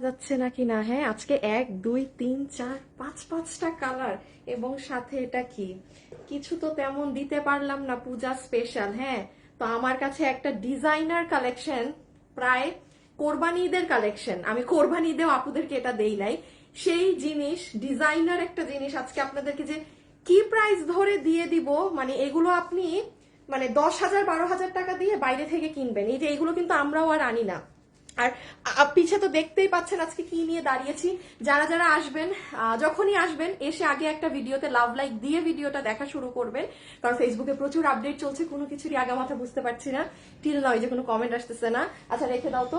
যাচ্ছে নাকি না। হ্যাঁ, আজকে 1 2 3 4 5টা কালার এবং সাথে এটা কি কিছু তো তেমন দিতে পারলাম না পূজা স্পেশাল। হ্যাঁ, তো আমার কাছে একটা ডিজাইনার কালেকশন, প্রায় কোরবানি ঈদের কালেকশন, আমি কোরবানি ঈদেও আপুদেরকে এটা দেই নাই, সেই জিনিস ডিজাইনার একটা জিনিস আজকে আপনাদেরকে যে কি প্রাইস ধরে দিয়ে দিব, মানে এগুলো আপনি মানে 10,000 12,000 টাকা দিয়ে বাইরে থেকে কিনবেন। এই যে এইগুলো কিন্তু আমরাও আর আনি না। আর পিছে তো দেখতেই পাচ্ছেন আজকে কি নিয়ে দাঁড়িয়েছি। যারা যারা আসবেন, যখনই আসবেন এসে আগে একটা ভিডিওতে লাভ লাইক দিয়ে ভিডিওটা দেখা শুরু করবেন, কারণ ফেসবুকে প্রচুর আপডেট চলছে, কোনো কিছুরই আগামাথা বুঝতে পারছি না। টিল নয় যে কোনো কমেন্ট আসতেছে না। আচ্ছা রেখে দাও তো।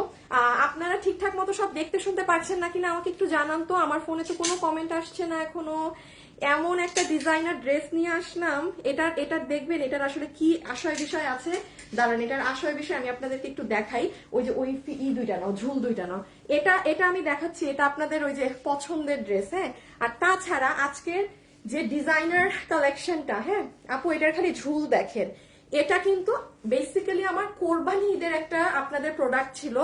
আপনারা ঠিকঠাক মতো সব দেখতে শুনতে পারছেন নাকি না আমাকে একটু জানান তো। আমার ফোনে তো কোনো কমেন্ট আসছে না এখনো। এমন একটা ডিজাইনার ড্রেস নিয়ে আসলাম, এটার দেখবেন এটার আসলে কি আশয় বিষয় আছে। দাঁড়ান, এটার আশয় বিষয় আমি আপনাদেরকে একটু দেখাই। ওই যে ওই দুইটা নাও, ঝুল দুইটা নাও, এটা এটা আমি দেখাচ্ছি, এটা আপনাদের ওই যে পছন্দের ড্রেস। হ্যাঁ, আর তাছাড়া আজকের যে ডিজাইনার কালেকশনটা, হ্যাঁ আপু এটার খালি ঝুল দেখেন। এটা কিন্তু বেসিক্যালি আমার কোরবানি ঈদের একটা আপনাদের প্রোডাক্ট ছিল,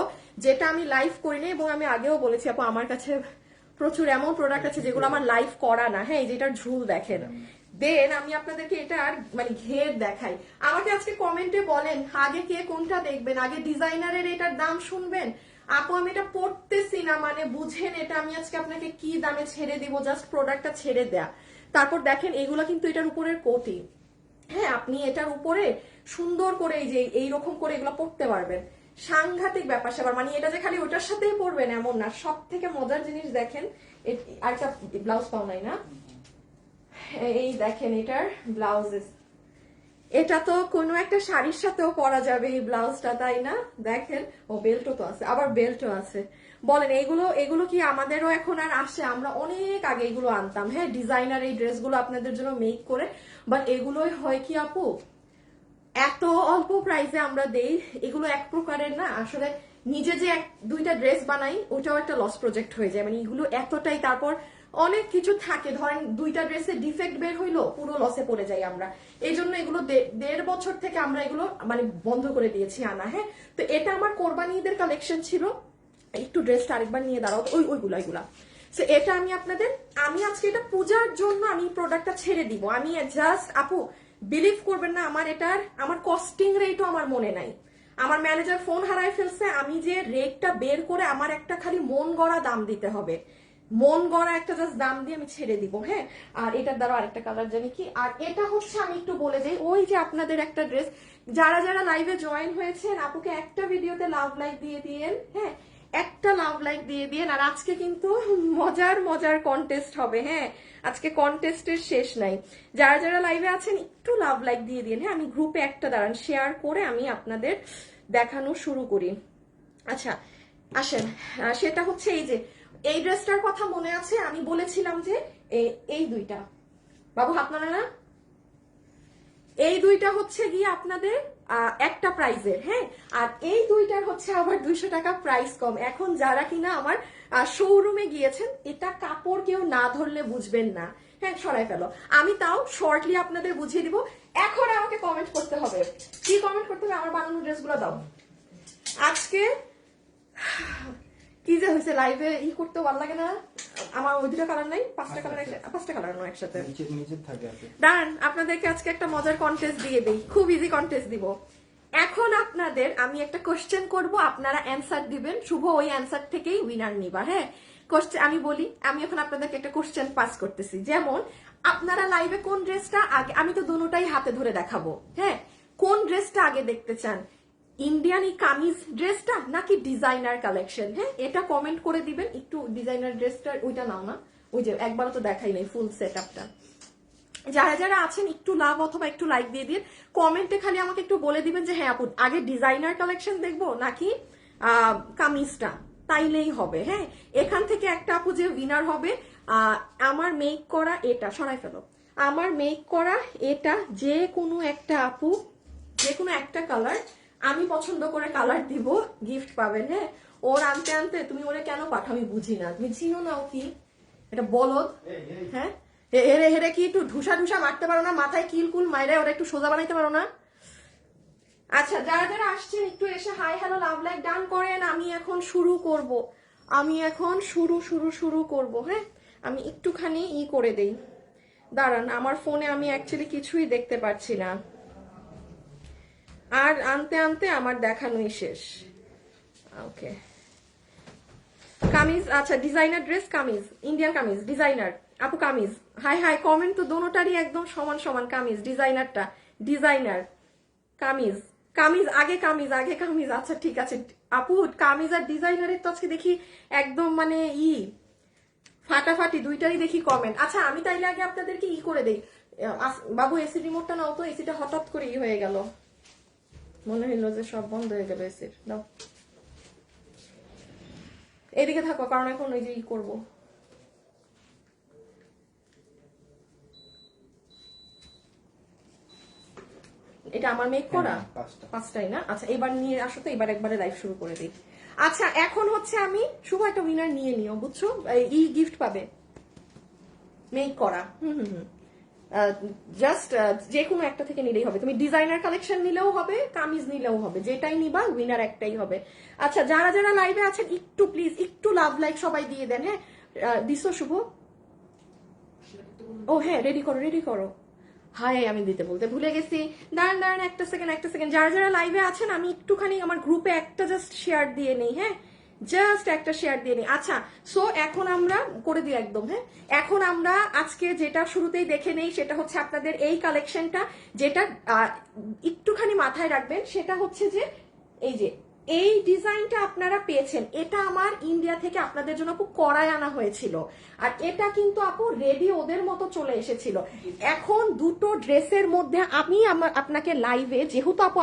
যেটা আমি লাইভ করিনি, এবং আমি আগেও বলেছি আপু আমার কাছে প্রচুর এমন প্রোডাক্ট আছে যেগুলো আমার লাইভ করা না। হ্যাঁ, এই যে এটার ঝুল দেখেন। দেন আমি আপনাদেরকে এটার মানে ঘের দেখাই। আমাকে আজকে কমেন্টে বলেন আগে কে কোনটা দেখবেন, আগে ডিজাইনারের এটার দাম শুনবেন। আপু আমি এটা পড়তেছি না, মানে বুঝেন এটা আমি আজকে আপনাকে কি দামে ছেড়ে দিব, জাস্ট প্রোডাক্টটা ছেড়ে দেয়া। তারপর দেখেন এগুলো কিন্তু এটার উপরের কোটি। হ্যাঁ, আপনি এটার উপরে সুন্দর করে এই যে এইরকম করে এগুলো পড়তে পারবেন। সাংঘাতিক ব্যাপার স্যাপার, মানে এটা যে খালি ওটার সাথেই পরবেন এমন না। সব থেকে মজার জিনিস দেখেন, আরেকটা ব্লাউজ পাও নাই না, এই দেখেন এটার ব্লাউজেস, এটা তো কোনো একটা শাড়ির সাথেও পরা যাবে এই ব্লাউজটা, তাই না? দেখেন, ও বেল্টও তো আছে, আবার বেল্টও আছে। বলেন এগুলো এগুলো কি আমাদেরও এখন আর আসে? আমরা অনেক আগে এগুলো আনতাম। হ্যাঁ, ডিজাইনার এই ড্রেসগুলো আপনাদের জন্য মেক করে, বাট এগুলোই হয় কি আপু, এত অল্প প্রাইসে আমরা দেই। এগুলো এক প্রকারের না আসলে, নিজে যে দুইটা ড্রেস বানাই ওটাও একটা লস প্রজেক্ট হয়ে যায়, মানে এগুলো এতটাই। তারপর অনেক কিছু থাকে, ধরেন দুইটা ড্রেসে ডিফেক্ট বের হইলো, পুরো লসে পড়ে যাই আমরা। এই জন্য এগুলো 1.5 বছর থেকে আমরা এগুলো মানে বন্ধ করে দিয়েছি আনা। হ্যাঁ, তো এটা আমার কোরবানি ঈদের কালেকশন ছিল। একটু ড্রেসটা আরেকবার নিয়ে দাঁড়াও, ওইগুলা। তো এটা আমি আজকে এটা পূজার জন্য আমি প্রোডাক্টটা ছেড়ে দিব। আমি জাস্ট আপু বিলিভ করবেন না, আমার কস্টিং রেটও আমার মনে নাই। আমার ম্যানেজার ফোন হারায় ফেলছে, আমি যে রেটটা বের করে আমার একটা খালি মন গড়া দাম দিতে হবে, মন গড়া একটা জাস্ট দাম দিয়ে আমি ছেড়ে দিব। হ্যাঁ, আর এটার দ্বারা আরেকটা কালার জানি কি, আর এটা হচ্ছে আমি একটু বলে দেই, ওই যে আপনাদের একটা ড্রেস, যারা যারা লাইভে জয়েন হয়েছেন আপুকে একটা ভিডিওতে লাভ লাইক দিয়ে দিয়েন। হ্যাঁ, একটা লাভ লাইক দিয়ে দিয়েন। আর আজকে কিন্তু মজার মজার কন্টেস্ট হবে। হ্যাঁ, আজকে কন্টেস্টের শেষ নাই। যারা যারা লাইভে আছেন একটু লাভ লাইক দিয়ে দিন। হ্যাঁ, আমি গ্রুপে একটা দাঁড়ান শেয়ার করে আমি আপনাদের দেখানো শুরু করি। আচ্ছা আসেন, সেটা হচ্ছে এই যে এই ড্রেসটার কথা মনে আছে, আমি বলেছিলাম যে এই দুইটা, বাবু হাত নাড়ে না, এই দুইটা হচ্ছে গিয়ে আপনাদের একটা প্রাইজের। হ্যাঁ, আর এই দুইটার হচ্ছে আবার 200 টাকা প্রাইস কম। এখন যারা কিনা আমার শোরুমে গিয়েছেন, এটা কাপড় কেউ না ধরলে বুঝবেন না। হ্যাঁ, সরাই ফেলো, আমি তাও শর্টলি আপনাদের বুঝিয়ে দিব। এখন আমাকে কমেন্ট করতে হবে, কি কমেন্ট করতে হবে, আমার বানানো ড্রেসগুলো দাও। আজকে কি যে হয়েছে, লাইভে করতে ভালো লাগে না আমার। ওই দুটো কালার নাই, 5টা কালার নয় একসাথে। দাঁড়ান, আপনাদেরকে আজকে একটা মজার কন্টেস্ট দিয়ে দিই, খুব ইজি কন্টেস্ট দিব। এখন আপনাদের আমি একটা কোশ্চেন করব, আপনারা অ্যান্সার দিবেন, শুভ ওই অ্যান্সার থেকেই উইনার নিবা। হ্যাঁ, কোশ্চেন আমি বলি, আমি এখন আপনাদেরকে একটা কোশ্চেন পাস করতেছি, যেমন আপনারা লাইভে কোন ড্রেসটা আগে, আমি তো দুটোটাই হাতে ধরে দেখাবো। হ্যাঁ, কোন ড্রেসটা আগে দেখতে চান, ইন্ডিয়ান এই কামিজ ড্রেসটা নাকি ডিজাইনার কালেকশন? হ্যাঁ, এটা কমেন্ট করে দিবেন। একটু ডিজাইনার ড্রেসটা ওইটা নাও না, ওই যে একবারও তো দেখাই নাই ফুল সেট আপটা। যারা যারা আছেন একটু লাভ অথবা একটু লাইক দিয়ে দিন। কমেন্টে খালি আমাকে একটু বলে দিবেন যে হ্যাঁ আপু আগে ডিজাইনার কালেকশন দেখবো নাকি কামিজটা, তাইলেই হবে। হ্যাঁ, এখান থেকে একটা আপু যে উইনার হবে, আমার মেক করা এটা সরাই ফেলো, আমার মেক করা এটা যে কোনো একটা আপু, যে কোনো একটা কালার আমি পছন্দ করে কালার দিব, গিফট পাবেন। হ্যাঁ, ওর আনতে আনতে তুমি ওরে কেন পাঠাও আমি বুঝি না, তুমি চিনো না ও কি, এটা বলদ। হ্যাঁ, হেরে হেরে কি একটু ঢুসা ঢুসা মারতে পারো না, মাথায় কিল কুল মাইরে ওরা একটু সোজা বানাইতে পারো না? আচ্ছা, যারা যারা আসছেন একটু এসে hi hello love like done করেন, আমি এখন শুরু করব। আমি এখন শুরু করব। হ্যাঁ, আমি একটুখানি করে দেই, দাঁড়ান, আমার ফোনে আমি অ্যাকচুয়ালি কিছুই দেখতে পাচ্ছি না, আর আনতে আনতে আমার দেখানোই শেষ। ওকে, কামিজ, আচ্ছা designer dress, kameez, Indian kameez, designer আপু কামিজ। হাই হাই, কমেন্ট তো দোনোটারই একদম সমান সমান। কামিজ ডিজাইনারটা, ডিজাইনার কামিজ, কামিজ আগে, কামিজ আগে, কামিজ। আচ্ছা ঠিক আছে আপু, কামিজ আর ডিজাইনারের তো আজকে দেখি একদম মানে ফাটাফাটি দুইটারই দেখি কমেন্ট। আচ্ছা আমি তাইলে আগে আপনাদেরকে করে দেই। বাবু এসি রিমোটটা নাও তো, এসিটা হঠাৎ করে হয়ে গেল, মনে হইলো যে সব বন্ধ হয়ে গেল এসির। দাও, এদিকে থাকো, কারণ এখন ওই যে করবো। এটা আমার মেক করা 5টাই না? আচ্ছা এবার নিয়ে আসো তো, এবার একবারে লাইভ শুরু করে দিই। আচ্ছা এখন হচ্ছে আমি শুভ একটা উইনার নিয়ে নিও, বুঝছো? গিফট পাবে মেক করা। জাস্ট যে কোনো একটা থেকে নিলেই হবে। তুমি ডিজাইনার কালেকশন নিলেও হবে, কামিজ নিলেও হবে, যেটাই নিবা উইনার একটাই হবে। আচ্ছা যারা যারা লাইভে আছেন একটু প্লিজ একটু লাভ লাইক সবাই দিয়ে দেন। হ্যাঁ দিছো শুভ? ও হ্যাঁ, রেডি করো রেডি করো। হাই, আমি দিতে বলতে ভুলে গেছি, দাঁড়ান দাঁড়ান, একটা সেকেন্ড। যারা যারা লাইভে আছেন আমি একটুখানি আমার গ্রুপে একটা জাস্ট শেয়ার দিয়ে নেই। হ্যাঁ, জাস্ট একটা শেয়ার দিয়ে নেই। আচ্ছা সো এখন আমরা করে দিই একদম। হ্যাঁ, এখন আমরা আজকে যেটা শুরুতেই দেখে নেই সেটা হচ্ছে আপনাদের এই কালেকশনটা, যেটা একটুখানি মাথায় রাখবেন সেটা হচ্ছে যে এই যে এই ডিজাইনটা আপনারা পেয়েছেন, এটা আমার ইন্ডিয়া থেকে আপনাদের জন্য খুব করায় আনা হয়েছিল, আর এটা কিন্তু আপু রেডি ওদের মতো চলে এসেছিল। এখন দুটো ড্রেসের মধ্যে আমি আপনাকে লাইভে, যেহেতু আপু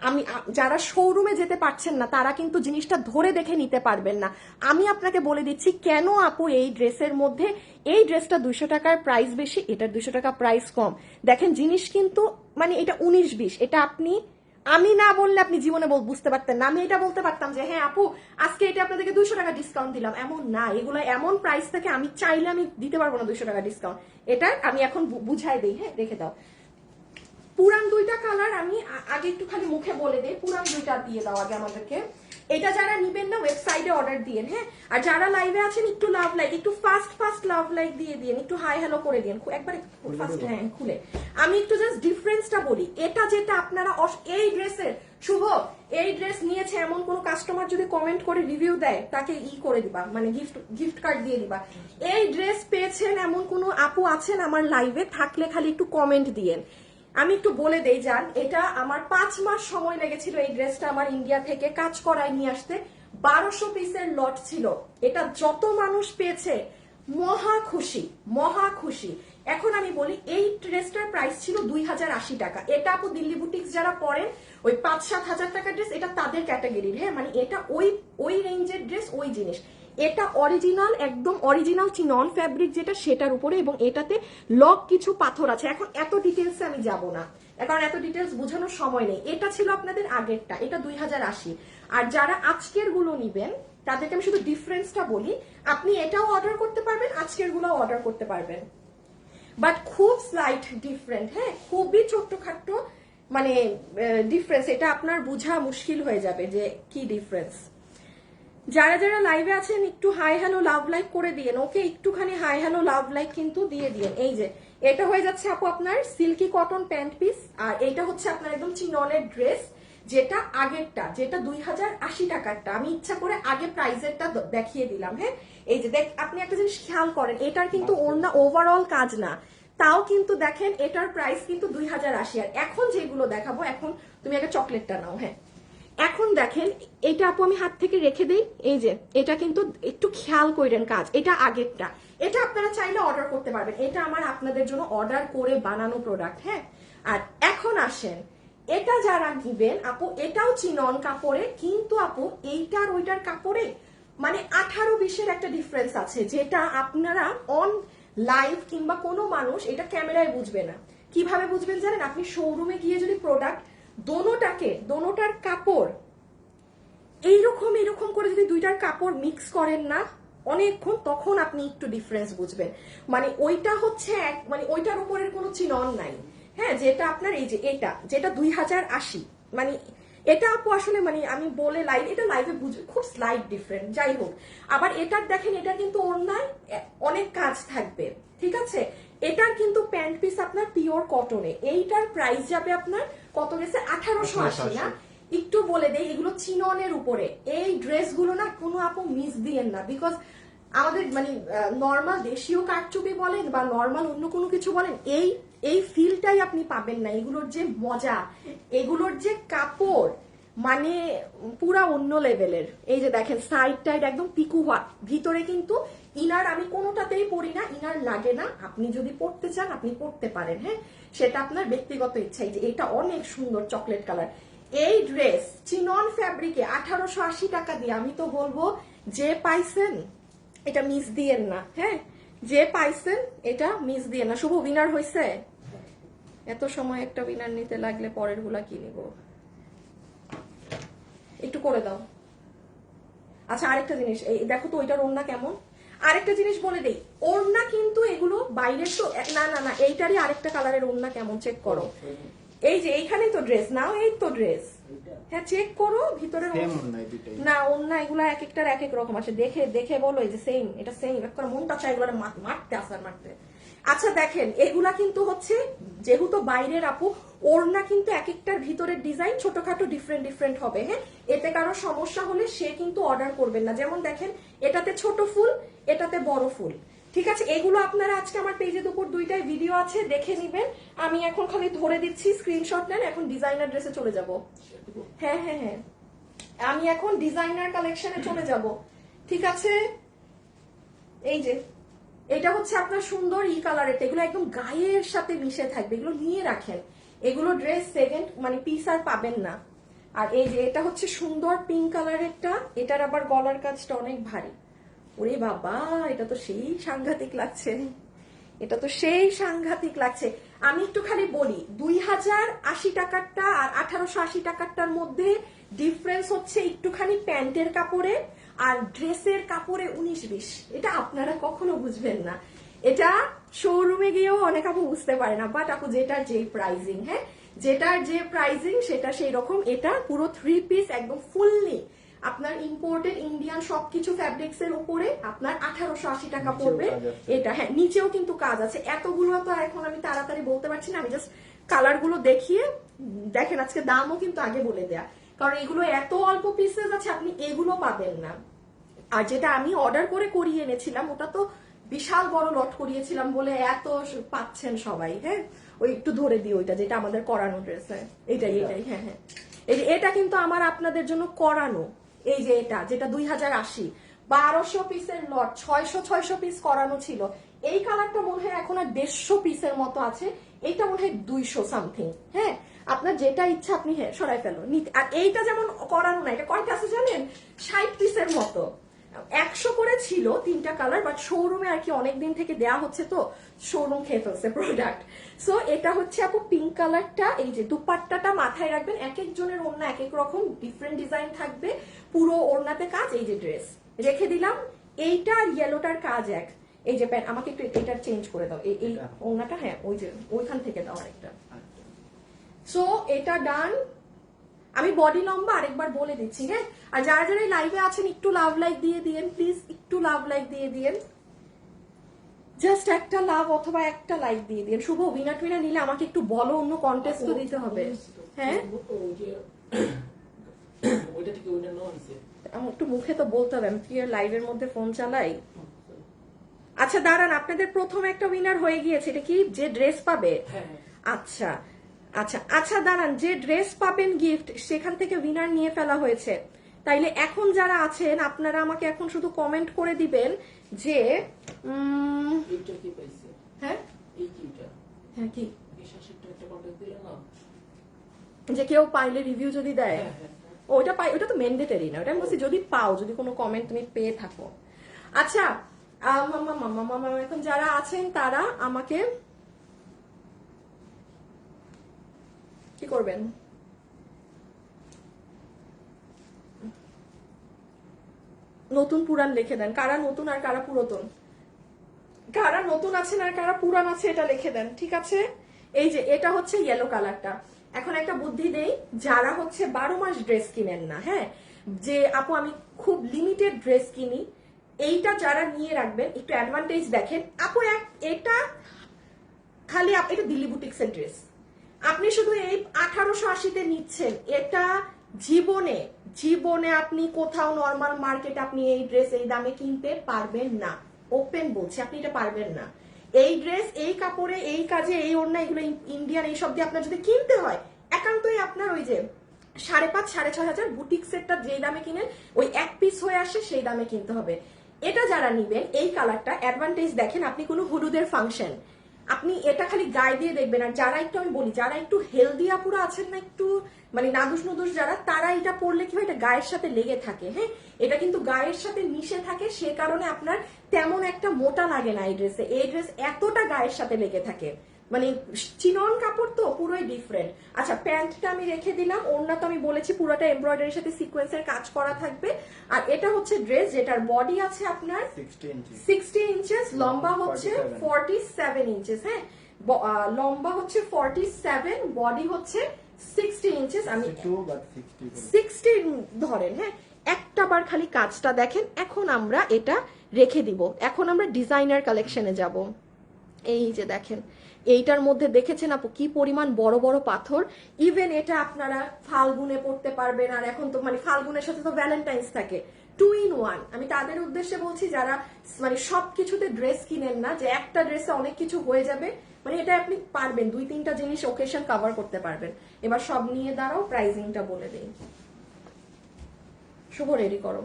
আমি যারা শোরুমে যেতে পারছেন না তারা কিন্তু জিনিসটা ধরে দেখে নিতে পারবেন না, আমি আপনাকে বলে দিচ্ছি কেন আপু এই ড্রেসের মধ্যে এই ড্রেসটা 200 টাকার প্রাইস বেশি, এটার 200 টাকা প্রাইস কম। দেখেন জিনিস কিন্তু মানে এটা 19-20, এটা আমি না বললে আপনি জীবনে বুঝতে পারতেন না। আমি এটা বলতে পারতাম যে হ্যাঁ আপু আজকে এটা আপনাদেরকে 200 টাকা ডিসকাউন্ট দিলাম, এমন না। এগুলো এমন প্রাইস থেকে আমি চাইলে আমি দিতে পারবো না 200 টাকা ডিসকাউন্ট। এটা আমি এখন বুঝাই দিই। হ্যাঁ রেখে দাও, পুরান দুইটা কালার আমি আগে একটু খালি মুখে বলে দিই, পুরান দুইটা দিয়ে দাও আগে আমাদেরকে। এটা যারা নিবেন না ওয়েবসাইটে অর্ডার দিয়েন। হ্যাঁ, আর যারা লাইভে আছেন একটু লাভ লাইক, একটু ফাস্ট লাভ লাইক দিয়ে দিন, একটু হাই হ্যালো করে দিন একবারে ফাস্ট। হ্যাঁ খুলে আমি একটু জাস্ট ডিফারেন্সটা বলি। এটা যেটা আপনারা এই ড্রেসের শুভ এই ড্রেস নিয়েছে এমন কোন কাস্টমার যদি কমেন্ট করে রিভিউ দেয় তাকে করে দিবা, মানে গিফট কার্ড দিয়ে দিবা। এই ড্রেস পেয়েছেন এমন কোন আপু আছেন আমার লাইভে? থাকলে খালি একটু কমেন্ট দিয়েন। আমি একটু বলে দেই যান, এটা আমার 5 মাস সময় লেগেছিল এই ড্রেসটা আমার ইন্ডিয়া থেকে কাজ করায় নিয়ে আসতে। 1200 পিসের লট ছিল, এটা যত মানুষ পেয়েছে মহা খুশি। এখন আমি বলি এই ড্রেসটার প্রাইস ছিল 2080 টাকা। এটা আপু দিল্লি বুটিক্স যারা পরেন ওই 5-7 হাজার টাকার ড্রেস, এটা তাদের ক্যাটাগরির। হ্যাঁ মানে এটা ওই রেঞ্জের ড্রেস, ওই জিনিস। এটা অরিজিনাল, একদম অরিজিনাল চিনন ফ্যাব্রিক যেটা, সেটার উপরে, এবং এটাতে লক কিছু পাথর আছে। এখন এত ডিটেলসে আমি যাব না, কারণ এত ডিটেলস বোঝানোর সময় নেই। এটা ছিল আপনাদের আগেরটা, এটা 2080। আর যারা আজকের গুলো নিবেন তাদেরকে আমি শুধু ডিফারেন্সটা বলি, আপনি এটাও অর্ডার করতে পারবেন, আজকের গুলো অর্ডার করতে পারবেন, বাট খুব স্লাইট ডিফারেন্ট। হ্যাঁ খুবই ছোট্টখাট্টো মানে ডিফারেন্স, এটা আপনার বোঝা মুশকিল হয়ে যাবে যে কি ডিফারেন্স। যারা যারা লাইভে আছেন একটু হাই হ্যালো লাভ লাইক করে দিয়েন। ওকে একটুখানি হাই হ্যালো লাভ লাইক কিন্তু দিয়ে দিয়েন। এই যে এটা হয়ে যাচ্ছে আপু আপনার সিল্কি কটন প্যান্ট পিস, আর এটা হচ্ছে আপনার একদম চিননের ড্রেস, যেটা আগেরটা, যেটা 2080 টাকারটা। আমি ইচ্ছা করে আগে প্রাইসেরটা দেখিয়ে দিলাম। হ্যাঁ এই যে আপনি একটা জিনিস খেয়াল করেন, এটার কিন্তু ওড়না ওভারঅল কাজ না, তাও কিন্তু দেখেন এটার প্রাইস কিন্তু 2080। আর এখন যেগুলো দেখাবো, এখন তুমি আগে চকলেটটা নাও। হ্যাঁ এখন দেখেন এটা আপু আমি হাত থেকে রেখে দিই, এই যে এটা কিন্তু একটু খেয়াল করেন কাজ, এটা আগেরটা। এটা আপনারা চাইলে অর্ডার করতে পারবেন, এটা আমার আপনাদের জন্য অর্ডার করে বানানো প্রোডাক্ট। হ্যাঁ আর এখন আসেন, এটা যারা নিবেন আপু এটাও চিনন কাপড়ে, কিন্তু আপু এইটার ওইটার কাপড়ে মানে 18-20-এর একটা ডিফারেন্স আছে, যেটা আপনারা অন লাইভ কিংবা কোনো মানুষ এটা ক্যামেরায় বুঝবে না। কিভাবে বুঝবেন জানেন? আপনি শোরুমে গিয়ে যদি প্রোডাক্ট দোনোটার কাপড় এরকম করে যদি দুইটার কাপড় মিক্স করেন না অনেকক্ষণ, তখন আপনি একটু ডিফারেন্স বুঝবেন। মানে ওইটা হচ্ছে মানে ওইটার উপরের কোনো চিনন নাই। হ্যাঁ যেটা আপনার এই যে এটা যেটা 2080, মানে এটা আপু আসলে মানে আমি বলে লাইভ, এটা লাইভে বুঝে খুব স্লাইড ডিফারেন্ট, যাই হোক। আবার এটার দেখেন, এটা কিন্তু ওড়নায় অনেক কাজ থাকবে, ঠিক আছে। এটার কিন্তু প্যান্ট পিস আপনার পিওর কটনে, এইটার প্রাইস যাবে আপনার কত গেছে, 1880 না। একটু বলে দেই, এগুলো চিননের উপরে। এই ড্রেসগুলো না কোনো আপু মিস দিয়েন না, বিকজ আমাদের মানে নর্মাল দেশীয় কারচুপি বলেন বা নর্মাল অন্য কোনো কিছু বলেন, এই এই ফিলটাই আপনি পাবেন না। এগুলোর যে মজা, এগুলোর যে কাপড়, মানে পুরা অন্য লেভেলের। এই যে দেখেন সাইড টাইড একদম পিকু হাত, ভিতরে কিন্তু ইনার আমি কোনোটাতেই পরি না, ইনার লাগে না। আপনি যদি পড়তে চান আপনি পড়তে পারেন, হ্যাঁ, সেটা আপনার ব্যক্তিগত ইচ্ছা। এই যে এটা অনেক সুন্দর চকলেট কালার, এই ড্রেস চিনন ফ্যাব্রিকে 1880 টাকা দিয়ে। আমি তো বলবো যে পাইছেন এটা মিস দিয়েন না, হ্যাঁ, যে পাইছেন এটা মিস দিয়েন না। শুভ উইনার হয়েছে, এত সময় একটা উইনার নিতে লাগলে পরের গুলা কি নিব, একটু করে দাও। আচ্ছা আরেকটা জিনিস, এই দেখো তো ওইটার ওড়না কেমন। আরেকটা জিনিস বলে দেই, ওড়না কিন্তু এগুলো বাইরের তো না না না, এইটারই আরেকটা কালারের ওড়না কেমন চেক করো। এই যে এইখানেই তো ড্রেস, নাও এই তো ড্রেস, হ্যাঁ চেক করো ভিতরের না ওড়না, এগুলা এক একটার এক এক রকম আছে, দেখে দেখে বলো। এই যে সেম, এটা সেম, একটা মনটা চাই এগুলো মারতে আসার মারতে। আচ্ছা দেখেন, এগুলা কিন্তু হচ্ছে যেহেতু বাইরের আপু, ওড়না কিন্তু এক একটার ভিতরের ডিজাইন ছোটখাটো ডিফারেন্ট ডিফারেন্ট হবে, হ্যাঁ। এতে কারো সমস্যা হলে সে কিন্তু অর্ডার করবেন না। যেমন দেখেন এটাতে ছোট ফুল, এটাতে বড় ফুল, ঠিক আছে। এগুলো আপনারা আজকে আমার পেজে দুপুর 2টায় ভিডিও আছে, দেখে নিবেন। আমি এখন খালি ধরে দিচ্ছি, স্ক্রিনশট নেন। এখন ডিজাইনার ড্রেসে চলে যাব, হ্যাঁ হ্যাঁ হ্যাঁ, আমি এখন ডিজাইনার কালেকশনে চলে যাব, ঠিক আছে। এই যে এটা হচ্ছে আপনার সুন্দর ই কালারের, এগুলো একদম গায়ের সাথে মিশে থাকবে, এগুলো নিয়ে রাখেন। এগুলো ড্রেস সেকেন্ড মানে পিস আর পাবেন না। আর এই যে এটা হচ্ছে সুন্দর পিঙ্ক কালারেরটা, এটার আবার গলার কাজটা অনেক ভারী। ওরে বাবা, এটা তো সেই সাংঘাতিক লাগছে, এটা তো সেই সাংঘাতিক লাগছে। আমি একটু খালি বলি, 2080 টাকারটা আর 1880 টাকারটার মধ্যে ডিফারেন্স হচ্ছে একটুখানি প্যান্টের কাপড়ে আর ড্রেসের কাপড়ে 19-20। এটা আপনারা কখনো বুঝবেন না, এটা শোরুমে গিয়েও অনেক আপু বুঝতে পারে না। বাট আপু যেটার যে প্রাইজিং, হ্যাঁ, যেটার যে প্রাইজিং সেটা সেই রকম। এটা পুরো 3 পিস একদম ফুললি আপনার ইম্পোর্টেড ইন্ডিয়ান সবকিছু ফ্যাব্রিক্স এর উপরে আপনার 1880 টাকা পড়বে এটা, হ্যাঁ। নিচেও কিন্তু কাজ আছে, এতগুলো তো এখন আমি তাড়াতাড়ি বলতে পারছি না, আমি জাস্ট কালার গুলো দেখিয়ে দেখেন। আজকে দামও কিন্তু আগে বলে দেয়া, কারণ এগুলো এত অল্প পিসেস আছে, আপনি এগুলো পাবেন না। আর যেটা আমি অর্ডার করে করিয়ে এনেছিলাম ওটা তো বিশাল বড় লট করিয়েছিলাম বলে এত পাচ্ছেন সবাই, হ্যাঁ। ওই একটু ধরে দিই ওইটা, যেটা আমাদের করানো ড্রেস, হ্যাঁ এটাই এটাই, হ্যাঁ হ্যাঁ। এই যে এটা কিন্তু আমার আপনাদের জন্য করানো, এই যে এটা যেটা 2080, 1200 পিসের লট, 600 পিস করানো ছিল। এই কালারটা মনে হয় এখন আর 150 পিসের মতো আছে, এইটা মনে হয় 200 সামথিং, হ্যাঁ। আপনার যেটা ইচ্ছা আপনি হ্যাঁ সরাই ফেলো। আর এইটা যেমন করানো না, এটা কয়টা আছে জানেন, 60 পিসের মতো। 100 করে ছিল 3টা কালার, বাট শোরুমে আর কি অনেকদিন থেকে দেয়া হচ্ছে তো শোরুম খেয়ে ফেলছে প্রোডাক্ট। সো এটা হচ্ছে আপু পিঙ্ক কালারটা। এই যে দুপাট্টাটা মাথায় রাখবেন, এক একজনের ওড়না এক এক রকম ডিফারেন্ট ডিজাইন থাকবে, পুরো ওড়নাতে কাজ। এই যে ড্রেস রেখে দিলাম, এইটা আর ইয়েলোটার কাজ এক। এই যে প্যান্ট, আমাকে একটু এটা চেঞ্জ করে দাও, এই ওড়নাটা, হ্যাঁ ওই যে ওইখান থেকে দাও আরেকটা। সো এটা ডান। আমি বডি লম্বা আরেকবার বলে দিচ্ছি, হ্যাঁ। আর যারা যারা লাইভে আছেন একটু লাভ লাইক দিয়ে দিয়েন প্লিজ, একটু লাভ লাইক দিয়ে দিয়েন, জাস্ট একটা লাভ অথবা একটা লাইক দিয়ে দিয়েন। শুভ উইনার টুইনার নিলে আমাকে একটু বলো, অন্য কন্টেস্ট তো দিতে হবে, হ্যাঁ। আমার একটু মুখে তো বলতে হবে, আমি কি লাইভের মধ্যে ফোন চালাই। আচ্ছা দাঁড়ান, আপনাদের প্রথম একটা উইনার হয়ে গিয়েছে, এটা কি যে ড্রেস পাবে? আচ্ছা আচ্ছা আচ্ছা দাঁড়ান, যে ড্রেস পাবেন গিফট সেখান থেকে উইনার নিয়ে ফেলা হয়েছে। তাইলে এখন যারা আছেন আপনারা আমাকে এখন শুধু কমেন্ট করে দিবেন যে হ্যাঁ হ্যাঁ কি, যে কেউ পাইলে রিভিউ যদি দেয়, ওইটা পাই, ওটা তো ম্যান্ডেটরি না, ওটা আমি বলছি যদি পাও, যদি কোনো কমেন্ট তুমি পেয়ে থাকো। আচ্ছা এখন যারা আছেন তারা আমাকে কি করবেন, নতুন পুরান লিখে দেন, কারা নতুন আর কারা পুরাতন, কারা নতুন আছেন আর কারা পুরান আছে এটা লিখে দেন, ঠিক আছে। এই যে এটা হচ্ছে ইয়েলো কালারটা, এখন একটা বুদ্ধি দেই, যারা হচ্ছে 12 মাস ড্রেস কিনেন না, হ্যাঁ, যে আপু আমি খুব লিমিটেড ড্রেস কিনি, এইটা যারা নিয়ে রাখবেন একটু অ্যাডভান্টেজ দেখেন আপু। এটা খালি এটা দিল্লি বুটিক্সের ড্রেস, আপনি শুধু এই 1880-তে নিচ্ছেন, এটা জীবনে জীবনে আপনি কোথাও নর্মাল মার্কেট আপনি এই ড্রেস এই দামে কিনতে পারবেন না। ওপেন বলছি, আপনি এটা পারবেন না। এই ড্রেস এই কাপড়ে এই কাজে এই ওড়না এগুলো ইন্ডিয়ান এই সব দিয়ে আপনার যদি কিনতে হয়, একান্তই আপনার ওই যে 5,500 6,500 বুটিক সেটটা যেই দামে কিনেন ওই এক পিস হয়ে আসে সেই দামে কিনতে হবে। এটা যারা নিবেন এই কালারটা অ্যাডভান্টেজ দেখেন, আপনি কোনো হলুদের ফাংশন আপনি এটা খালি গায়ে দিয়ে দেখবেন। আর যারা একটু আমি বলি যারা একটু হেলদি আপুরা আছেন না, একটু মানে নাদুস নুদুস যারা, তারা এটা পরলে কি হয় এটা গায়ের সাথে লেগে থাকে, হ্যাঁ, এটা কিন্তু গায়ের সাথে মিশে থাকে, সে কারণে আপনার তেমন একটা মোটা লাগে না এই ড্রেসে। এই ড্রেস এতটা গায়ের সাথে লেগে থাকে, মানে চিনন কাপড় তো পুরোই ডিফারেন্ট। আচ্ছা, প্যান্টটা আমি রেখে দিলাম, ওড়না তো আমি বলেছি পুরোটা এমব্রয়ডারির সাথে সিকোয়েন্সের কাজ করা থাকবে। আর এটা হচ্ছে ড্রেস যেটার বডি আছে আপনার 60 ইঞ্চেস, লম্বা হচ্ছে 47 ইঞ্চেস, হ্যাঁ, লম্বা হচ্ছে 47, বডি হচ্ছে 60 ইঞ্চেস। আমি 60 ধরেন, হ্যাঁ। একটা বার খালি কাজটা দেখেন। এখন আমরা এটা রেখে দিব, এখন আমরা ডিজাইনার কালেকশনে যাব। এই যে দেখেন, এইটার মধ্যে দেখেছেন আপু কি পরিমাণ বড় বড় পাথর। ইভেন এটা আপনারা ফাল্গুনে পড়তে পারবেন। আর এখন তো মানে ফাল্গুনের সাথে তো ভ্যালেন্টাইন্স থাকে, 2 in 1। আমি তাদের উদ্দেশ্যে বলছি যারা মানে সবকিছুতে ড্রেস কিনেন না, যে একটা ড্রেসে অনেক কিছু হয়ে যাবে, মানে এটা আপনি পারবেন 2-3টা জিনিস ওকেশন কভার করতে পারবেন। এবার সব নিয়ে দাঁড়াও, প্রাইজিংটা বলে দিই। শুভ রেডি করো।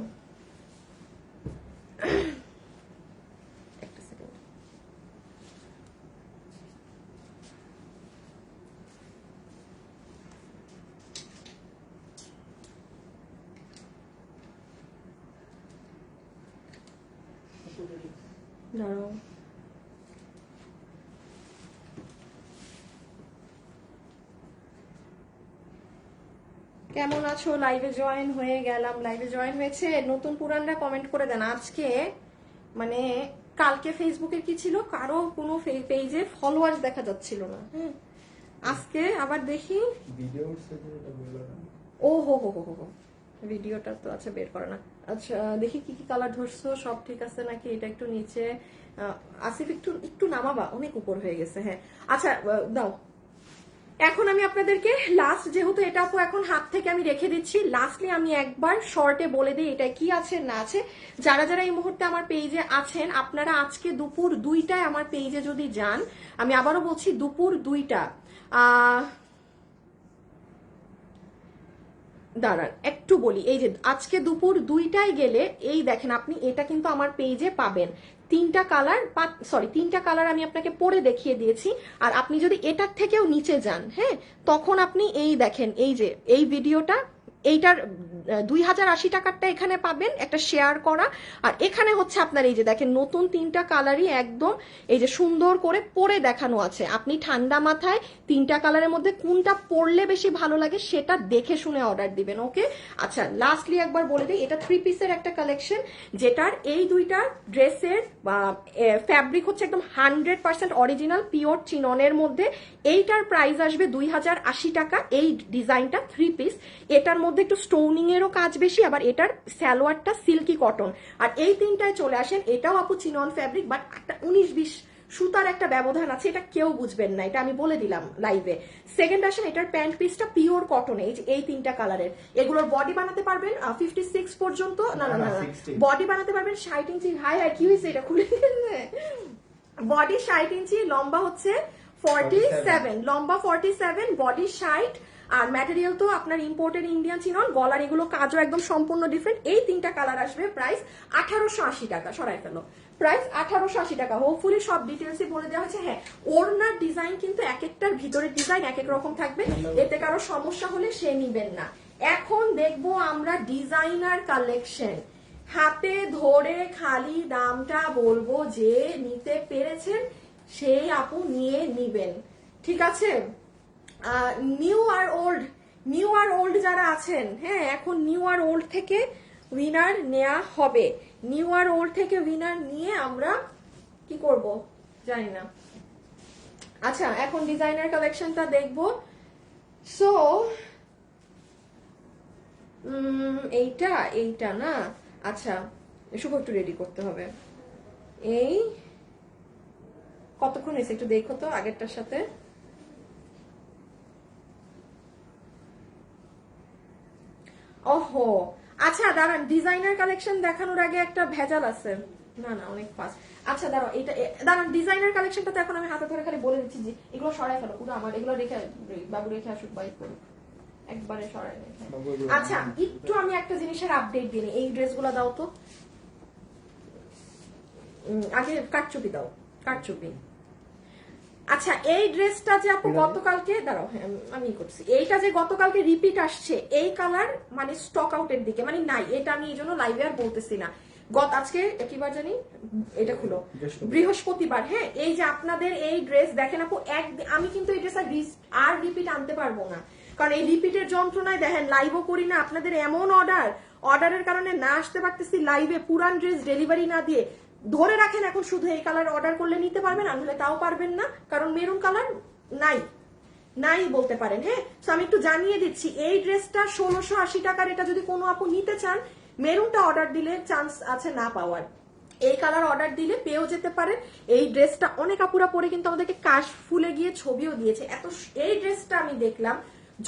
দাঁড়াও, কেমন আছো? লাইভে জয়েন হয়ে গেলাম। লাইভে জয়েন হয়েছে নতুন পুরানরা কমেন্ট করে দেন। আজকে মানে কালকে ফেসবুকে কি ছিল, কারো কোনো পেজে ফলোয়ার্স দেখা যাচ্ছিল না, হ্যাঁ, আজকে আবার দেখি ও হো হো হো হো, ভিডিওটা তো আচ্ছা বের করে না। আচ্ছা দেখি কি কি কালার ধরছো, সব ঠিক আছে নাকি। এটা একটু নিচে, আসিফ একটু একটু নামাবা, অনেক উপর হয়ে গেছে, হ্যাঁ। আচ্ছা দাও, এখন আমি আপনাদেরকে লাস্ট, যেহেতু এটা আপু এখন হাত থেকে আমি রেখে দিচ্ছি, লাস্টলি আমি একবার শর্টে বলে দিই এটা কি আছে না আছে। যারা যারা এই মুহূর্তে আমার পেজে আছেন, আপনারা আজকে দুপুর 2টায় আমার পেজে যদি যান, আমি আবারও বলছি দুপুর 2টা, দাঁড়ান একটু বলি, এই যে আজকে দুপুর 2টায় গেলে এই দেখেন আপনি এটা কিন্তু আমার পেজে পাবেন 3টা কালার, সরি 3টা কালার আমি আপনাকে পরে দেখিয়ে দিয়েছি। আর আপনি যদি এটার থেকেও নিচে যান, হ্যাঁ, তখন আপনি এই দেখেন এই যে এই ভিডিওটা, এইটার 2080 টাকারটা এখানে পাবেন একটা শেয়ার করা। আর এখানে হচ্ছে আপনার এই যে দেখেন নতুন 3টা কালারই একদম এই যে সুন্দর করে পরে দেখানো আছে। আপনি ঠান্ডা মাথায় 3টা কালারের মধ্যে কোনটা পরলে বেশি ভালো লাগে সেটা দেখে শুনে অর্ডার দিবেন, ওকে। আচ্ছা লাস্টলি একবার বলে দিই, এটা 3 পিসের একটা কালেকশন, যেটার এই দুইটা ড্রেসের ফ্যাব্রিক হচ্ছে একদম 100% অরিজিনাল পিওর চিননের মধ্যে। এইটার প্রাইস আসবে 2080 টাকা। এই ডিজাইনটা 3 পিস, এটার মধ্যে একটু স্টোনিং এরও কাজ বেশি, আবার এটার সালোয়ারটা সিল্কি কটন। আর এই 3টায় চলে আসেন, এটাও আপু চিনন ফ্যাব্রিক, বাট একটা 19-20 সুতার একটা ব্যবধান আছে, এটা কেউ বুঝবেন না, এটা আমি বলে দিলাম লাইভে। সেকেন্ড আসেন, এটার প্যান্ট পিসটা পিওর কটন, এই 3টা কালারের। এগুলোর বডি বানাতে পারবেন 56 পর্যন্ত, না না না, বডি বানাতে পারবেন 60 ইঞ্চি। হাই হাই কি হয়েছে, এটা খুলে দিয়েছে। বডি 60 ইঞ্চি, লম্বা হচ্ছে 47, লম্বা 47, বডি 60। আর ম্যাটেরিয়াল তো আপনার ইম্পোর্টেড ইন্ডিয়ান চিনন, গলার এগুলো কাজও একদম সম্পূর্ণ ডিফারেন্ট। এই 3টা কালার আসবে, প্রাইস 1880 টাকা। সরাই ফেলো, প্রাইস 1880 টাকা। হোপফুলি সব ডিটেলসই বলে দেওয়া হয়েছে। হ্যাঁ, ওড়নার ডিজাইন কিন্তু এক একটার ভিতরের ডিজাইন এক এক রকম থাকবে, এতে কারো সমস্যা হলে সে নিবেন না। এখন দেখবো আমরা ডিজাইনার কালেকশন, হাতে ধরে খালি দামটা বলবো, যে নিতে পেরেছেন সেই আপু নিয়ে নিবেন, ঠিক আছে। নিউ আর ওল্ড যারা আছেন, হ্যাঁ, এখন নিউ আর ওল্ড থেকে উইনার নেওয়া হবে। নিউ আর ওল্ড থেকে উইনার নিয়ে আমরা কি করব জানি না। আচ্ছা এখন ডিজাইনার কালেকশনটা দেখবো। সো এইটা এইটা না, আচ্ছা শুভ একটু রেডি করতে হবে। এই কতক্ষণ হয়েছে একটু দেখো তো আগেরটার সাথে। ওহো আচ্ছা দাঁড়ান, ডিজাইনার কালেকশন দেখানোর আগে একটা ভেজাল আছে। না না অনেক ফাস্ট। আচ্ছা দাঁড়াও, এটা দাঁড়ান, ডিজাইনার কালেকশনটা তো এখন আমি হাতে ধরে খালি বলে দিচ্ছি যে এগুলো সরাই ফেলো পুরো, আমার এগুলো রেখে বাবু রেখে আসুক, বাইক করুক একবারে সরাই রেখে। আচ্ছা একটু আমি একটা জিনিসের আপডেট দিই, এই ড্রেসগুলো দাও তো আগে, কাটচুপি দাও, কাটচুপি। আচ্ছা এই ড্রেসটা যে আপু গতকালকে, দাঁড়াও হ্যাঁ আমি করছি, এইটা যে গতকালকে রিপিট আসছে এই কালার, মানে স্টক আউটের দিকে, মানে নাই, এটা আমি এই জন্য লাইভে আর বলতেছি না। আজকে কিবার জানি, এটা খুলো, বৃহস্পতিবার। হ্যাঁ এই যে আপনাদের এই ড্রেস দেখেন আপু, আমি কিন্তু এই ড্রেস আর রিপিট আনতে পারবো না, কারণ এই রিপিটের যন্ত্রণায় দেখেন লাইভও করি না, আপনাদের এমন অর্ডারের কারণে না আসতে পারতেছি লাইভে, পুরান ড্রেস ডেলিভারি না দিয়ে। ধরে রাখেন এখন শুধু এই কালার অর্ডার করলে নিতে পারবেন, আনলে তাও পারবেন না, কারণ মেরুন কালার নাই, নাই বলতে পারেন। হ্যাঁ তো আমি একটু জানিয়ে দিচ্ছি, এই ড্রেসটা 1680 টাকার, এটা যদি কোনো আপু নিতে চান মেরুনটা অর্ডার দিলে চান্স আছে না পাওয়ার, এই কালার অর্ডার দিলে পেয়েও যেতে পারেন। এই ড্রেসটা অনেক আপুরা পরে কিন্তু আমাদেরকে কাশ ফুলে গিয়ে ছবিও দিয়েছে, এই ড্রেসটা আমি দেখলাম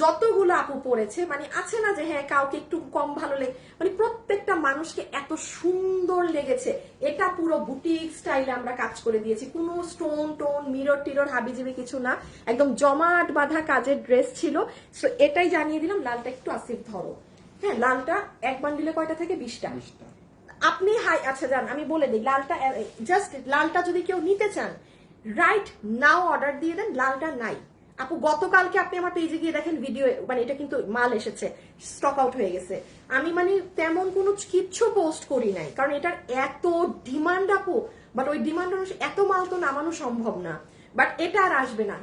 যতগুলো আপু পরেছে, মানে আছে না যে হ্যাঁ কাউকে একটু কম ভালো লেগে, মানে প্রত্যেকটা মানুষকে এত সুন্দর লেগেছে। এটা পুরো বুটিক স্টাইলে আমরা কাজ করে দিয়েছি, কোনো স্টোন টোন মিরর টিরর হাবিজিবি কিছু না, একদম জমাট বাঁধা কাজের ড্রেস ছিল। সো এটাই জানিয়ে দিলাম। লালটা একটু আসিফ ধরো, হ্যাঁ লালটা এক বান্ডিলে কয়টা থেকে 20টা আপনি হাই, আচ্ছা যান আমি বলে দিই, লালটা জাস্ট লালটা যদি কেউ নিতে চান রাইট নাও অর্ডার দিয়ে দেন, লালটা নাই আপু। গতকালকে আপনি আমার পেজে গিয়ে দেখেন ভিডিও, মানে এটা কিন্তু মাল এসেছে, স্টক আউট হয়ে গেছে। আমি মানে তেমন কোনো কিচ্ছু পোস্ট করি নাই, কারণ এটার এত ডিমান্ড আপু, বাট ওই ডিমান্ড অনুসারে এত মাল তো নামানো সম্ভব না, বাট এটা আর আসবে না,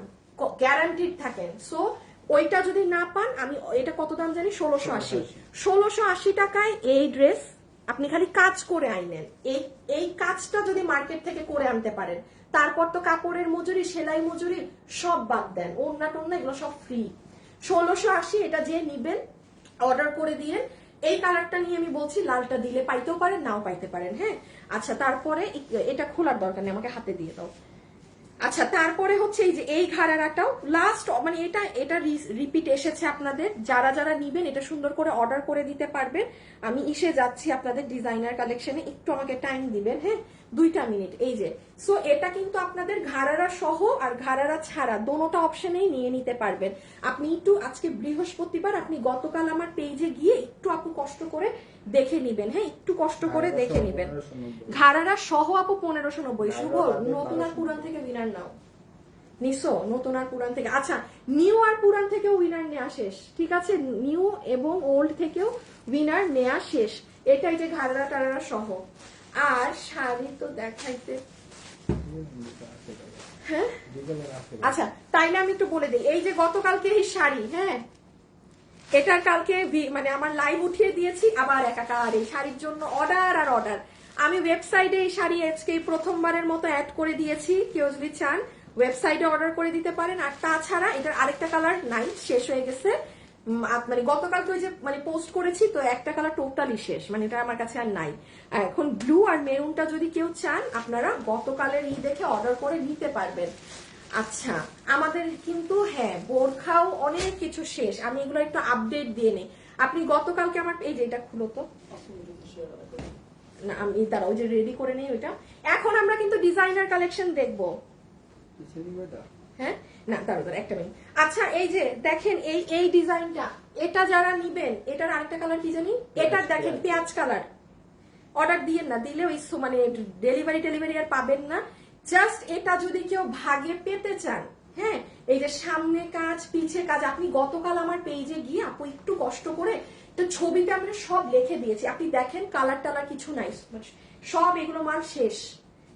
গ্যারান্টিড থাকেন। সো ওইটা যদি না পান, আমি এটা কত দাম জানি, 1680। 1680 টাকায় এই ড্রেস আপনি খালি কাজ করে আইনেন, এই কাজটা যদি মার্কেট থেকে করে আনতে পারেন, তারপর তো কাপড়ের মজুরি, সেলাই মজুরি সব বাদ দেন, ওড়না টোড়না এগুলো সব ফ্রি। 1680 এটা যে নিবেন অর্ডার করে দিয়ে। এই কালারটা নিয়ে আমি বলছি, লালটা দিলে পাইতেও পারেন নাও পাইতে পারেন। হ্যাঁ আচ্ছা তারপরে এটা খোলার দরকার নেই, আমাকে হাতে দিয়ে দাও। আচ্ছা তারপরে হচ্ছে এই যে এই ঘাড়ারাটাও লাস্ট, মানে এটা রিপিট এসেছে আপনাদের, যারা যারা নিবেন এটা সুন্দর করে অর্ডার করে দিতে পারবেন। আমি ইসে যাচ্ছি আপনাদের ডিজাইনার কালেকশনে, একটু আমাকে টাইম দিবেন, হ্যাঁ 2টা মিনিট। এই যে সো এটা কিন্তু আপনাদের ঘাড়ারা সহ আর ঘাড়ারা ছাড়া দোনোটা অপশনেই নিয়ে নিতে পারবেন। আপনি একটু আজকে বৃহস্পতিবার, আপনি গতকাল আমার পেজে গিয়ে একটু আপু কষ্ট করে দেখে নিবেন, হ্যাঁ একটু কষ্ট করে দেখে নিবেন। ঘাড়ারা সহ আপু 1590। শুভ নতুন আর পুরান থেকে উইনার নাও, নিসো নতুন আর পুরান থেকে। আচ্ছা নিউ আর পুরান থেকেও উইনার নেওয়া শেষ, ঠিক আছে, নিউ এবং ওল্ড থেকেও উইনার নেওয়া শেষ। এটাই যে ঘাড়ারা টাড়ারা সহ। আর শাড়ি তো দেখাইতে, হ্যাঁ আচ্ছা তাইলে আমি একটু বলে দিই, এই যে গতকালকে এই শাড়ি, হ্যাঁ এটার কালকে মানে আমার লাইভ উঠিয়ে দিয়েছি, আবার একাকার এই শাড়ির জন্য অর্ডার আর অর্ডার। আমি ওয়েবসাইটে এই শাড়ি আজকে প্রথমবারের মতো অ্যাড করে দিয়েছি, কেউ যদি চান ওয়েবসাইটে অর্ডার করে দিতে পারেন। আর তাছাড়া এটার আরেকটা কালার নাই, শেষ হয়ে গেছে, মানে গতকালকে ওই যে মানে পোস্ট করেছি তো একটা কালার টোটালি শেষ, মানে এটা আমার কাছে আর নাই। এখন ব্লু আর মেরুনটা যদি কেউ চান আপনারা গতকালের দেখে অর্ডার করে নিতে পারবেন। আচ্ছা আমাদের কিন্তু হ্যাঁ বোরখাও অনেক কিছু শেষ, আমি এগুলো একটু আপডেট দিয়ে নেই। আপনি গতকালকে আমার এই যে এটা খুলো তো, না আমি দাঁড়া ওই যে রেডি করে নেই ওইটা। এখন আমরা কিন্তু ডিজাইনার কালেকশন দেখবো, হ্যাঁ না দাঁড়া একটা মিনিট। আচ্ছা এই যে দেখেন এই ডিজাইনটা, এটা যারা নিবেন, এটার আরেকটা কালার কি জানি, এটার দেখেন পেঁয়াজ কালার, অর্ডার দিয়ে না দিলে ওই মানে ডেলিভারি আর পাবেন না। জাস্ট এটা যদি কেউ ভাগে পেতে চান, হ্যাঁ এই যে সামনে কাজ পিছে কাজ, আপনি গতকাল আমার পেজে গিয়ে আপু একটু কষ্ট করে তো ছবিতে আমরা সব লিখে দিয়েছি, আপনি দেখেন কালার টালার কিছু নাই, সব এগুলো মাল শেষ।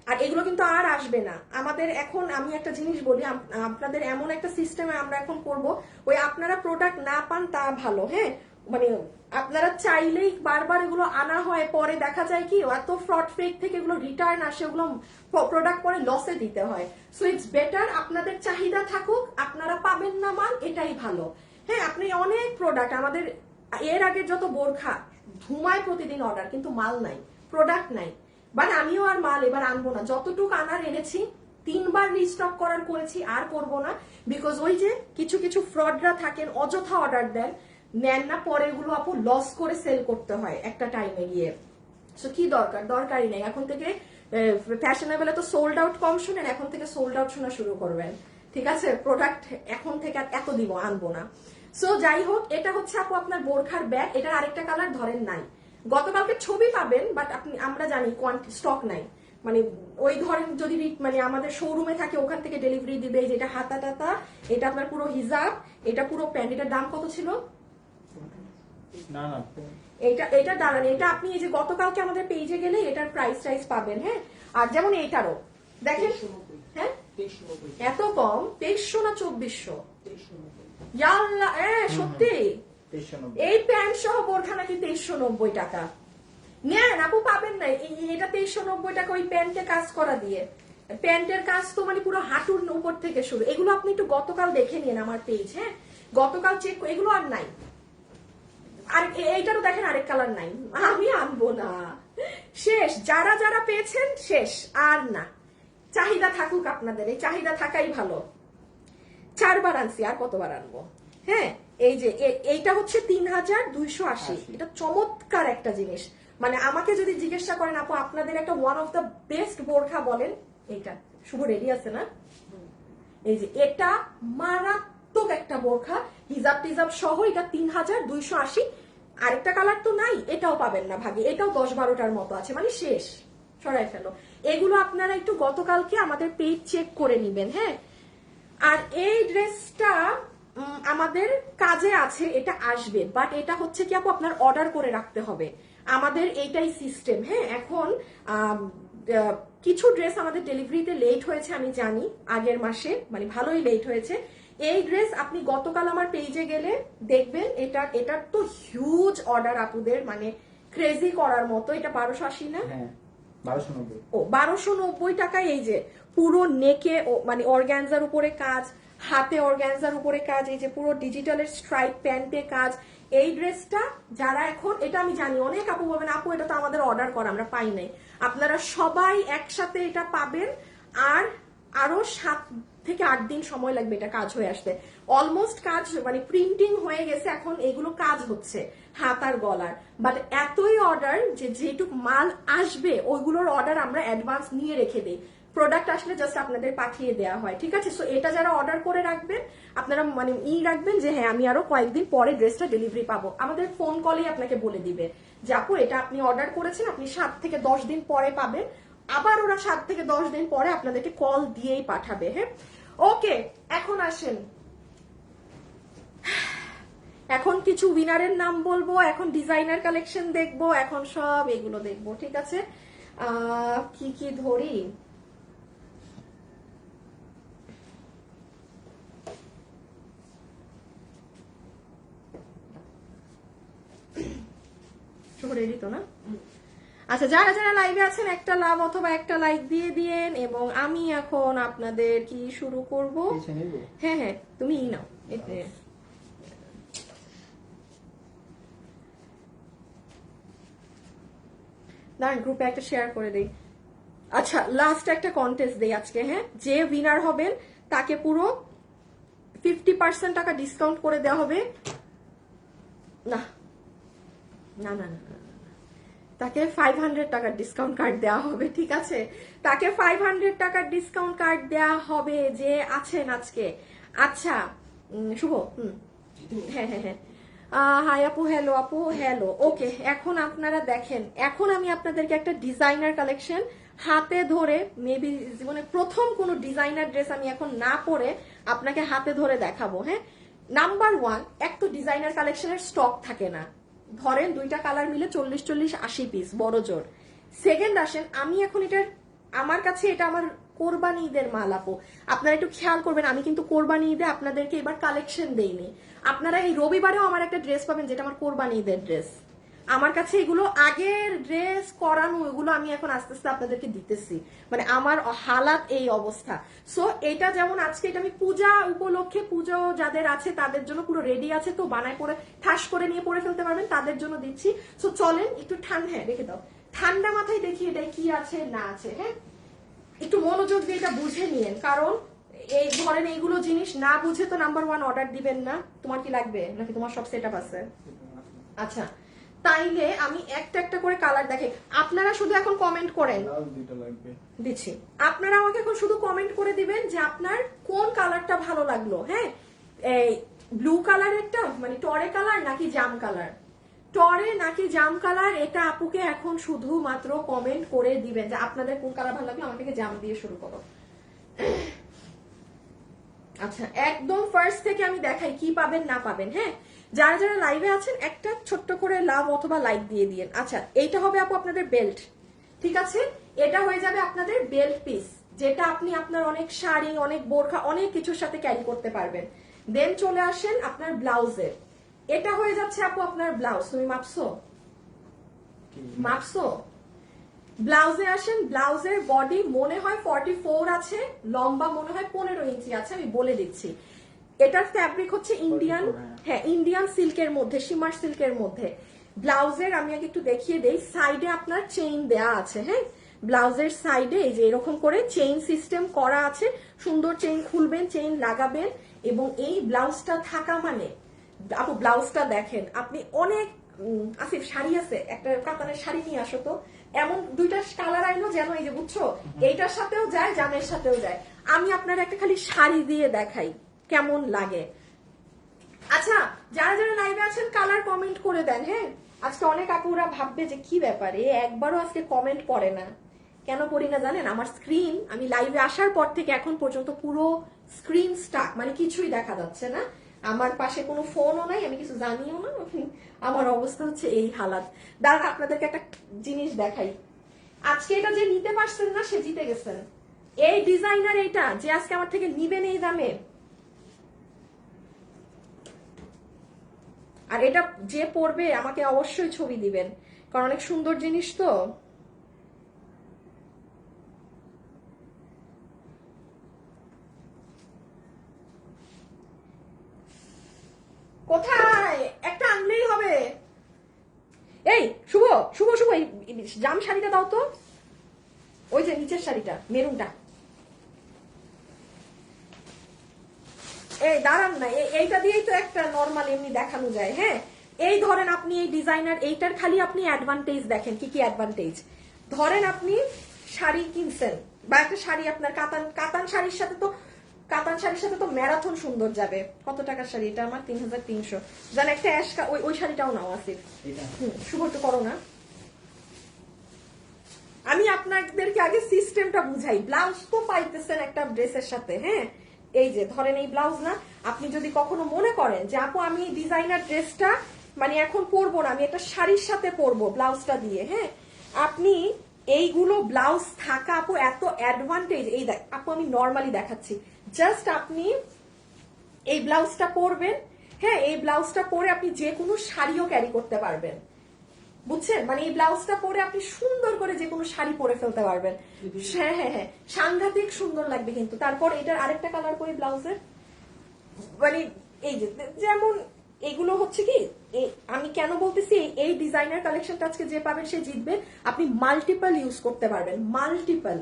আর এগুলো কিন্তু আর আসবে না আমাদের। এখন আমি একটা জিনিস বলি, আপনাদের এমন একটা সিস্টেমে আমরা এখন করব, ওই আপনারা প্রোডাক্ট না পান তা ভালো, হ্যাঁ মানে আপনারা চাইলেই বারবার এগুলো আনা হয়, পরে দেখা যায় কি এত ফ্রড ফেক থেকে এগুলো রিটার্ন আসে, ওগুলো প্রোডাক্ট পরে লসে দিতে হয়। সো ইটস বেটার আপনাদের চাহিদা থাকুক, আপনারা পাবেন না মাল, এটাই ভালো। হ্যাঁ, আপনি অনেক প্রোডাক্ট আমাদের এর আগে যত বোরখা ধুমায় প্রতিদিন অর্ডার, কিন্তু মাল নাই, প্রোডাক্ট নাই। বাট আমিও আর মাল এবার আনবো না, যতটুকু আনার এনেছি 3বার রিস্টক করার করেছি, আর করব না। বিকজ ওই যে কিছু কিছু ফ্রডরা থাকেন, অযথা অর্ডার দেন, নেন না, পরে এগুলো আপু লস করে সেল করতে হয় একটা টাইমে গিয়ে। সো কি দরকার, দরকারই নেই। এখন থেকে ফ্যাশনেবলে তো সোল্ড আউট কম শুনেন, এখন থেকে সোল্ড আউট শোনা শুরু করবেন, ঠিক আছে? প্রোডাক্ট এখন থেকে আর এত দিব, আনবো না। সো যাই হোক, এটা হচ্ছে আপু আপনার বোরখার ব্যাগ। এটার আরেকটা কালার ধরেন নাই, গতকালকে ছবি পাবেন, বাট আপনি, আমরা জানি স্টক নাই। মানে ওই ধরেন যদি মানে আমাদের শোরুমে থাকে, ওখান থেকে ডেলিভারি দিবে। যেটা হাতা টাতা, এটা আপনার পুরো হিজাব, এটা পুরো প্যান্ট। এটার দাম কত ছিল? না না, এটা এটা দাঁড়ান, এটা আপনি এই যে গতকালকে আমাদের পেজে গেলে এটার প্রাইস টাইস পাবেন। হ্যাঁ, আর যেমন এইটারও দেখেন, হ্যাঁ এত কম, 2300 না 2400? ইয়াল্লা, সত্যি এই প্যান্ট সহ বোরখা নাকি 2390 টাকা। নেন আপু, পাবেন না এটা 2390 টাকা ওই প্যান্টে কাজ করা দিয়ে। প্যান্টের কাজ তো মানে পুরো হাঁটুর উপর থেকে শুরু। এগুলো আপনি একটু গতকাল দেখে নিন আমার পেজ, হ্যাঁ গতকাল চেক, এগুলো আর নাই। আর এইটারও দেখেন আরেক কালার নাই, আমি আনবো না, শেষ। যারা যারা পেয়েছেন শেষ, আর না। চাহিদা থাকুক আপনাদের, এই চাহিদা থাকাই ভালো। 4বার আনছি, আর কতবার আনবো? হ্যাঁ, এই যে এইটা হচ্ছে 3280। এটা চমৎকার একটা জিনিস। মানে আমাকে যদি জিজ্ঞাসা করেন আপু আপনাদের একটা ওয়ান অফ দ্য বেস্ট বোরখা বলেন, এইটা। শুভ রেডি আছে না? এই যে এটা মারাত্মক একটা বোরখা, হিজাব টিজাব সহ। এটা 3280। আরেকটা কালার তো নাই, এটাও পাবেন না ভাগে। এটাও 10-12টার মতো আছে, মানে শেষ, সরাই ফেলো। এগুলো আপনারা একটু গতকালকে আমাদের পেজ চেক করে নিবেন, হ্যাঁ। আর এই ড্রেসটা আমাদের কাজে আছে, এটা আসবে, বাট এটা হচ্ছে কি আপু আপনার অর্ডার করে রাখতে হবে। আমাদের এইটাই সিস্টেম, হ্যাঁ। এখন কিছু ড্রেস আমাদের ডেলিভারিতে লেট হয়েছে, আমি জানি, আগের মাসে, মানে ভালোই লেট হয়েছে। এই ড্রেস আপনি গতকাল আমার পেজে গেলে দেখবেন, এটার তো হিউজ অর্ডার আপুদের, মানে ক্রেজি করার মতো। এটা 1280 না? 1290। ও 1290 টাকায় এই যে পুরো নেকে মানে অর্গানজার উপরে কাজ, হাতে অর্গানজার উপরে কাজ, এই যে পুরো ডিজিটালের স্ট্রাইপ প্যান্টে কাজ। এই ড্রেসটা যারা এখন, এটা আমি জানি অনেক আপু বলবেন আপু এটা তো আমাদের অর্ডার করা, আমরা পাই নাই। আপনারা সবাই একসাথে এটা পাবেন, আর আরো 7 থেকে 8 দিন সময় লাগবে এটা কাজ হয়ে আসতে। অলমোস্ট কাজ মানে প্রিন্টিং হয়ে গেছে, এখন এগুলো কাজ হচ্ছে হাত আর গলার। বাট এতই অর্ডার যে যেটুক মাল আসবে ওইগুলোর অর্ডার আমরা অ্যাডভান্স নিয়ে রেখে দিই। প্রোডাক্ট আসলে জাস্ট আপনাদের পাঠিয়ে দেওয়া হয়, ঠিক আছে? সো এটা যারা অর্ডার করে রাখবেন, আপনারা মানে রাখবেন যে হ্যাঁ আমি আরো কয়েকদিন পরে ড্রেসটা ডেলিভারি পাবো। আমাদের ফোন কলেই আপনাকে বলে দিবে যে আপু এটা আপনি অর্ডার করেছেন, আপনি 7 থেকে 10 দিন পরে পাবেন। আবার ওরা 7 থেকে 10 দিন পরে আপনাদেরকে কল দিয়েই পাঠাবে, হ্যাঁ। ওকে, এখন আসেন, এখন কিছু উইনারের নাম বলবো, এখন ডিজাইনার কালেকশন দেখবো, এখন সব এগুলো দেখবো, ঠিক আছে? কি কি ধরি? রেডি তো না? আচ্ছা, যারা যারা লাইভে আছেন একটা লাভ অথবা একটা লাইক দিয়ে দিয়েন, এবং আমি এখন আপনাদের কি শুরু করব। হ্যাঁ হ্যাঁ, তুমি নাও। দাঁড়ান, গ্রুপে একটা শেয়ার করে দেই। আচ্ছা, লাস্ট একটা কন্টেস্ট দেই আজকে, হ্যাঁ। যে উইনার হবেন তাকে পুরো 50% টাকা ডিসকাউন্ট করে দেওয়া হবে। না না না না, তাকে 500 টাকার ডিসকাউন্ট কার্ড দেওয়া হবে, ঠিক আছে? তাকে 500 টাকার ডিসকাউন্ট কার্ড দেওয়া হবে যে আছেন আজকে। আচ্ছা শুভ, হ্যাঁ হ্যাঁ হ্যাঁ, হাই আপু, হ্যালো আপু, হ্যালো। ওকে, এখন আপনারা দেখেন, এখন আমি আপনাদেরকে একটা ডিজাইনার কালেকশন হাতে ধরে, মেবি জীবনে প্রথম কোনো ডিজাইনার ড্রেস আমি এখন না পরে আপনাকে হাতে ধরে দেখাবো, হ্যাঁ। নাম্বার 1, এক তো ডিজাইনার কালেকশনের স্টক থাকে না, ধরেন 2টা কালার মিলে 40-40-80 পিস বড় জোর। সেকেন্ড আসেন, আমি এখন এটার, আমার কাছে এটা আমার কোরবানি ঈদের মাল আপু, আপনারা একটু খেয়াল করবেন, আমি কিন্তু কোরবানি ঈদে আপনাদেরকে এবার কালেকশন দেইনি। আপনারা এই রবিবারেও আমার একটা ড্রেস পাবেন যেটা আমার কোরবানি ঈদের ড্রেস। আমার কাছে এগুলো আগের ড্রেস করানো, এগুলো আমি এখন আস্তে আস্তে আপনাদেরকে দিতেছি, মানে আমার হালাত এই অবস্থা। সো এটা যেমন আজকে এটা আমি পূজা উপলক্ষে, পুজো যাদের আছে তাদের জন্য পুরো রেডি আছে, তো বানায় পরে ঠাস করে নিয়ে পরে ফেলতে পারবেন, তাদের জন্য দিচ্ছি। সো চলেন একটু ঠান্ডা, হ্যাঁ রেখে দাও, ঠান্ডা মাথায় দেখি এটা কি আছে না আছে। হ্যাঁ, একটু মনোযোগ দিয়ে এটা বুঝে নিয়েন, কারণ এই ধরেন এইগুলো জিনিস না বুঝে তো নাম্বার 1 অর্ডার দিবেন না। তোমার কি লাগবে নাকি তোমার সব সেট আপ আছে? আচ্ছা, তাইলে আমি একটা একটা করে কালার দেখে, আপনারা শুধু এখন কমেন্ট করেন, লাল দুইটা লাগবে। দিচ্ছি। আপনারা আমাকে এখন শুধু কমেন্ট করে দিবেন যে আপনার কোন কালারটা ভালো লাগলো। হ্যাঁ, এই ব্লু কালারেরটা মানে টরে কালার নাকি জাম কালার, টরে নাকি জাম কালার, এটা আপুকে এখন শুধুমাত্র কমেন্ট করে দিবেন যে আপনাদের কোন কালার ভালো লাগলো। আমাকে জাম দিয়ে শুরু করো। আচ্ছা, একদম ফার্স্ট থেকে আমি দেখাই কি পাবেন না পাবেন। হ্যাঁ, যারা যারা লাইভে আছেন একটা ছোট্ট করে লাভ অথবা লাইক দিয়ে দিয়েন। আচ্ছা, এইটা হবে আপু আপনাদের বেল্ট, ঠিক আছে? এটা হয়ে যাবে আপনাদের বেল্ট পিস, যেটা আপনি আপনার অনেক শাড়ি, অনেক বোরখা, অনেক কিছুর সাথে ক্যারি করতে পারবেন। দেন চলে আসেন আপনার ব্লাউজের, এটা হয়ে যাচ্ছে আপু আপনার ব্লাউজ। তুমি মাপছো? মাপছো? ব্লাউজে আসেন, ব্লাউজের বডি মনে হয় 44 আছে, লম্বা মনে হয় 15 ইঞ্চি আছে, আমি বলে দিচ্ছি। এটার ফ্যাব্রিক হচ্ছে ইন্ডিয়ান, হ্যাঁ ইন্ডিয়ান সিল্কের মধ্যে, শিমার সিল্কের মধ্যে। ব্লাউজের আমি আগে একটু দেখিয়ে দেই, সাইডে আপনার চেইন দেয়া আছে। হ্যাঁ, ব্লাউজের সাইডে এই যে এরকম করে চেইন সিস্টেম করা আছে, সুন্দর চেইন খুলবেন, চেইন লাগাবেন। এবং এই ব্লাউজটা থাকা মানে আপু ব্লাউজটা দেখেন আপনি অনেক আসিফ শাড়ি আছে, একটা কাতানের শাড়ি নিয়ে আসো তো, এমন দুইটা কালার আইনো যেন, এই যে বুঝছো, এইটার সাথেও যায় জামের সাথেও যায়। আমি আপনার একটা খালি শাড়ি দিয়ে দেখাই কেমন লাগে। আচ্ছা, যারা যারা লাইভে আছেন কালার কমেন্ট করে দেন। হ্যাঁ, আজকে অনেক আপুরা ভাববে যে কি ব্যাপারে একবারও আজকে কমেন্ট পড়ে না। কেন পড়ি না জানেন? আমার স্ক্রিন, আমি লাইভে আসার পর থেকে এখন পর্যন্ত পুরো স্ক্রিন স্টাক, মানে কিছুই দেখা যাচ্ছে না। আমার পাশে কোনো ফোনও নাই, আমি কিছু জানিও না। আমার অবস্থা হচ্ছে এই হালাত। দাঁড়া আপনাদেরকে একটা জিনিস দেখাই। আজকে এটা যে নিতে পারছেন না সে জিতে গেছেন। এই ডিজাইনার, এইটা যে আজকে আমার থেকে নিবেন এই দামে, আর এটা যে পরবে আমাকে অবশ্যই ছবি দিবেন, কারণ অনেক সুন্দর জিনিস তো। কোথায় একটা আনলেই হবে। এই শুভ শুভ শুভ, এই জাম শাড়িটা দাও তো, ওই যে নিচের শাড়িটা মেরুনটা। এই দাঁড়ান না, এইটা দিয়েই তো একটা নর্মাল এমনি দেখানো যায়। হ্যাঁ, এই ধরেন আপনি এই ডিজাইনার, এইটার খালি আপনি অ্যাডভান্টেজ দেখেন কি কি অ্যাডভান্টেজ। ধরেন আপনি শাড়ি কিনছেন, বা একটা শাড়ি আপনার কাতান শাড়ির সাথে তো, কাতান শাড়ির সাথে তো ম্যারাথন সুন্দর যাবে। কত টাকার শাড়ি এটা? আমার 3300। জান একটা অ্যাশ, ওই শাড়িটাও নাও আসিফ। শুভ একটু করো না, আমি আপনাদেরকে আগে সিস্টেমটা বুঝাই। ব্লাউজ তো পাইতেছেন একটা ড্রেসের সাথে। হ্যাঁ, এই যে ধরেন এই ব্লাউজ না, আপনি যদি কখনো মনে করেন যে আপু আমি ডিজাইনার ড্রেসটা মানে এখন পরবো না, আমি একটা শাড়ির সাথে পরবো ব্লাউজটা দিয়ে, হ্যাঁ, আপনি এইগুলো ব্লাউজ থাকা আপু এত অ্যাডভান্টেজ। এই দেখ আপু, আমি নর্মালি দেখাচ্ছি, জাস্ট আপনি এই ব্লাউজটা পরবেন। হ্যাঁ, এই ব্লাউজটা পরে আপনি যে কোনো শাড়িও ক্যারি করতে পারবেন, বুঝছেন? মানে এই ব্লাউজটা পরে আপনি সুন্দর করে যে কোনো শাড়ি পরে ফেলতে পারবেন। হ্যাঁ হ্যাঁ হ্যাঁ, সাংঘাতিক সুন্দর লাগবে কিন্তু। তারপর এটার আরেকটা কালার করে ব্লাউজের, মানে এই যে যেমন এগুলো হচ্ছে কি, আমি কেন বলতেছি এই ডিজাইনার কালেকশনটা আজকে যে পাবেন সে জিতবে। আপনি মাল্টিপল ইউজ করতে পারবেন, মাল্টিপল।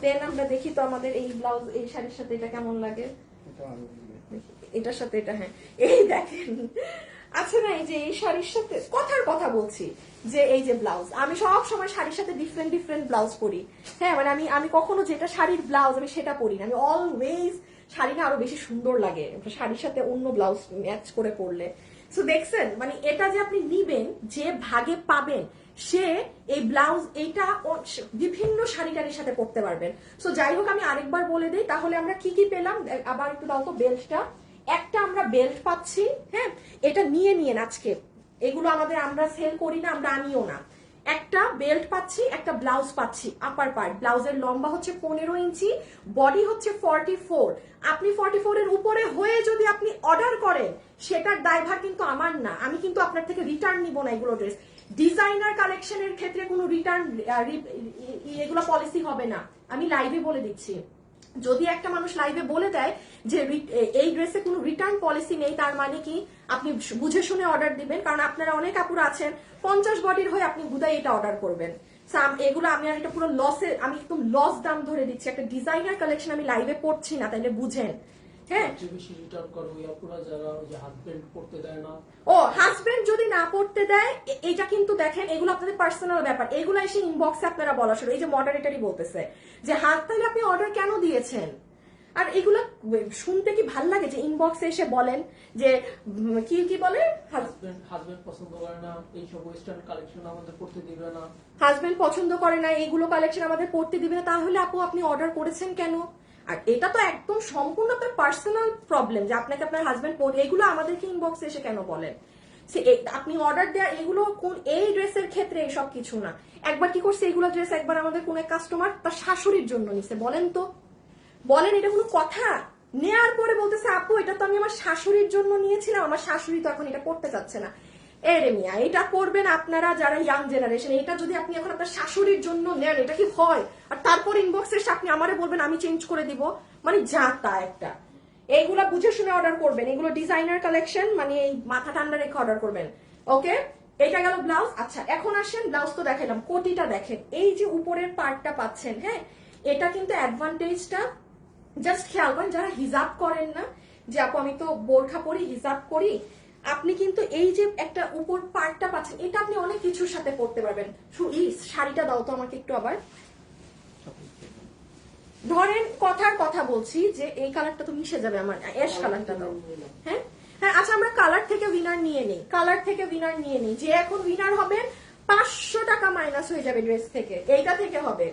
দেন আমরা দেখি তো আমাদের এই ব্লাউজ এই শাড়ির সাথে এটা কেমন লাগে, এটার সাথে এটা। হ্যাঁ, এই দেখেন। আচ্ছা না, এই যে এই শাড়ির সাথে কথার কথা বলছি, যে এই যে ব্লাউজ, আমি সব সময় শাড়ির সাথে ডিফারেন্ট ডিফারেন্ট ব্লাউজ পরি। হ্যাঁ, মানে আমি কখনো যেটা শাড়ির ব্লাউজ আমি সেটা পরি না, আমি অলওয়েজ শাড়িটা আরো বেশি সুন্দর লাগে শাড়ির সাথে অন্য ব্লাউজ ম্যাচ করে পরলে। সো দেখছেন, মানে এটা যে আপনি নিবেন, যে ভাগে পাবেন সে এই ব্লাউজ এইটা বিভিন্ন শাড়ি টাড়ির সাথে পরতে পারবেন। সো যাই হোক, আমি আরেকবার বলে দিই তাহলে আমরা কি কি পেলাম। আবার একটু দাও তো বেল্টটা। একটা আমরা বেল্ট পাচ্ছি, হ্যাঁ, এটা নিয়ে নিয়েন আজকে, এগুলো আমাদের আমরা সেল করি না, আমরা আনিও না। একটা বেল্ট পাচ্ছি, একটা ব্লাউজ পাচ্ছি আপার পার্ট। ব্লাউজের লম্বা হচ্ছে 15 ইঞ্চি, বডি হচ্ছে 44। আপনি 44 এর উপরে হয়ে যদি আপনি অর্ডার করেন সেটার দায়ভার কিন্তু আমার না, আমি কিন্তু আপনার থেকে রিটার্ন নিব না এগুলো ড্রেস। ডিজাইনার কালেকশনের ক্ষেত্রে কোনো রিটার্ন এগুলো পলিসি হবে না, আমি লাইভে বলে দিচ্ছি। যদি একটা মানুষ লাইভে বলে দেয় যে এই ড্রেসে কোনো রিটার্ন পলিসি নেই, তার মানে কি আপনি বুঝে শুনে অর্ডার দিবেন, কারণ আপনারা অনেক আপুরা আছেন 50 বডির হয়ে আপনি হুদাই এটা অর্ডার করবেন। এগুলো আমি আর এটা পুরো লসে, আমি একদম লস দাম ধরে দিচ্ছি। একটা ডিজাইনার কালেকশন আমি লাইভে পড়ছি না, তাইলে বুঝেন। হ্যাঁ, বেশি রিটার্ন করো ওই আপুরা যারা ওই যে হাজবেন্ড পড়তে দেয় না। ও হাজবেন্ড যদি না পড়তে দেয়, এটা কিন্তু দেখেন এগুলো আপনাদের পার্সোনাল ব্যাপার, এগুলো এসে ইনবক্সে আপনারা বলা শুরু। এই যে মডারেটরই বলতেছে যে তাহলে আপনি অর্ডার কেন দিয়েছেন? আর এগুলো শুনতে কি ভাল লাগে যে ইনবক্সে এসে বলেন যে কি কি বলে, হাজবেন্ড পছন্দ করে না এইসব ওয়েস্টার্ন কালেকশন আমাদের পড়তে দিবে না, হাজবেন্ড পছন্দ করে না এইগুলো কালেকশন আমাদের পড়তে দিবে না, তাহলে আপু আপনি অর্ডার করেছেন কেন? আর এটা তো একদম সম্পূর্ণ আপনার পার্সোনাল প্রবলেম যে আপনাকে আপনার হাজবেন্ড পড়ে, এগুলো আমাদেরকে ইনবক্সে এসে কেন বলেন? আপনি অর্ডার দেওয়া এগুলো কোন এই ড্রেসের ক্ষেত্রে এসব কিছু না। একবার কি করছে, এগুলো ড্রেস একবার আমাদের কোন এক কাস্টমার তার শাশুড়ির জন্য নিছে, বলেন তো, বলেন এটা কোনো কথা? নেয়ার পরে বলতেছে আপু এটা তো আমি আমার শাশুড়ির জন্য নিয়েছিলাম, আমার শাশুড়ি তো এখন এটা পড়তে চাচ্ছে না। এরে মিয়া, এটা করবেন আপনারা যারা ইয়াং জেনারেশন, এটা যদি আপনি এখন আপনার শাশুড়ির জন্য নেন, এটা কি হয়? আর তারপর ইনবক্সে এসে আপনি আমারে বলবেন আমি চেঞ্জ করে দিব, মানে যা তা একটা। এইগুলা বুঝে শুনে অর্ডার করবেন, এগুলো ডিজাইনার কালেকশন, মানে এই মাথা ঠান্ডা রেখে অর্ডার করবেন। ওকে, এটা গেল ব্লাউজ। আচ্ছা এখন আসেন, ব্লাউজ তো দেখালাম, কোটিটা দেখেন, এই যে উপরের পার্টটা পাচ্ছেন, হ্যাঁ এটা কিন্তু অ্যাডভান্টেজটা জাস্ট খেয়াল করেন যারা হিজাব করেন না, যে আপু আমি তো বোরখা পরি হিজাব করি, আপনি কিন্তু এই যে একটা উপর পার্টটা পাচ্ছেন, এটা আপনি অনেক কিছুর সাথে পড়তে পারবেন। এই শাড়িটা দাও তো আমাকে একটু আবার। ধরেন কথার কথা বলছি যে এই কালারটা তো মিশে যাবে আমার, অ্যাশ কালারটা দাও। হ্যাঁ হ্যাঁ, আচ্ছা আমরা কালার থেকে উইনার নিয়ে নেই, কালার থেকে উইনার নিয়ে নেই। যে এখন উইনার হবে 500 টাকা মাইনাস হয়ে যাবে ড্রেস থেকে, এইটা থেকে হবে।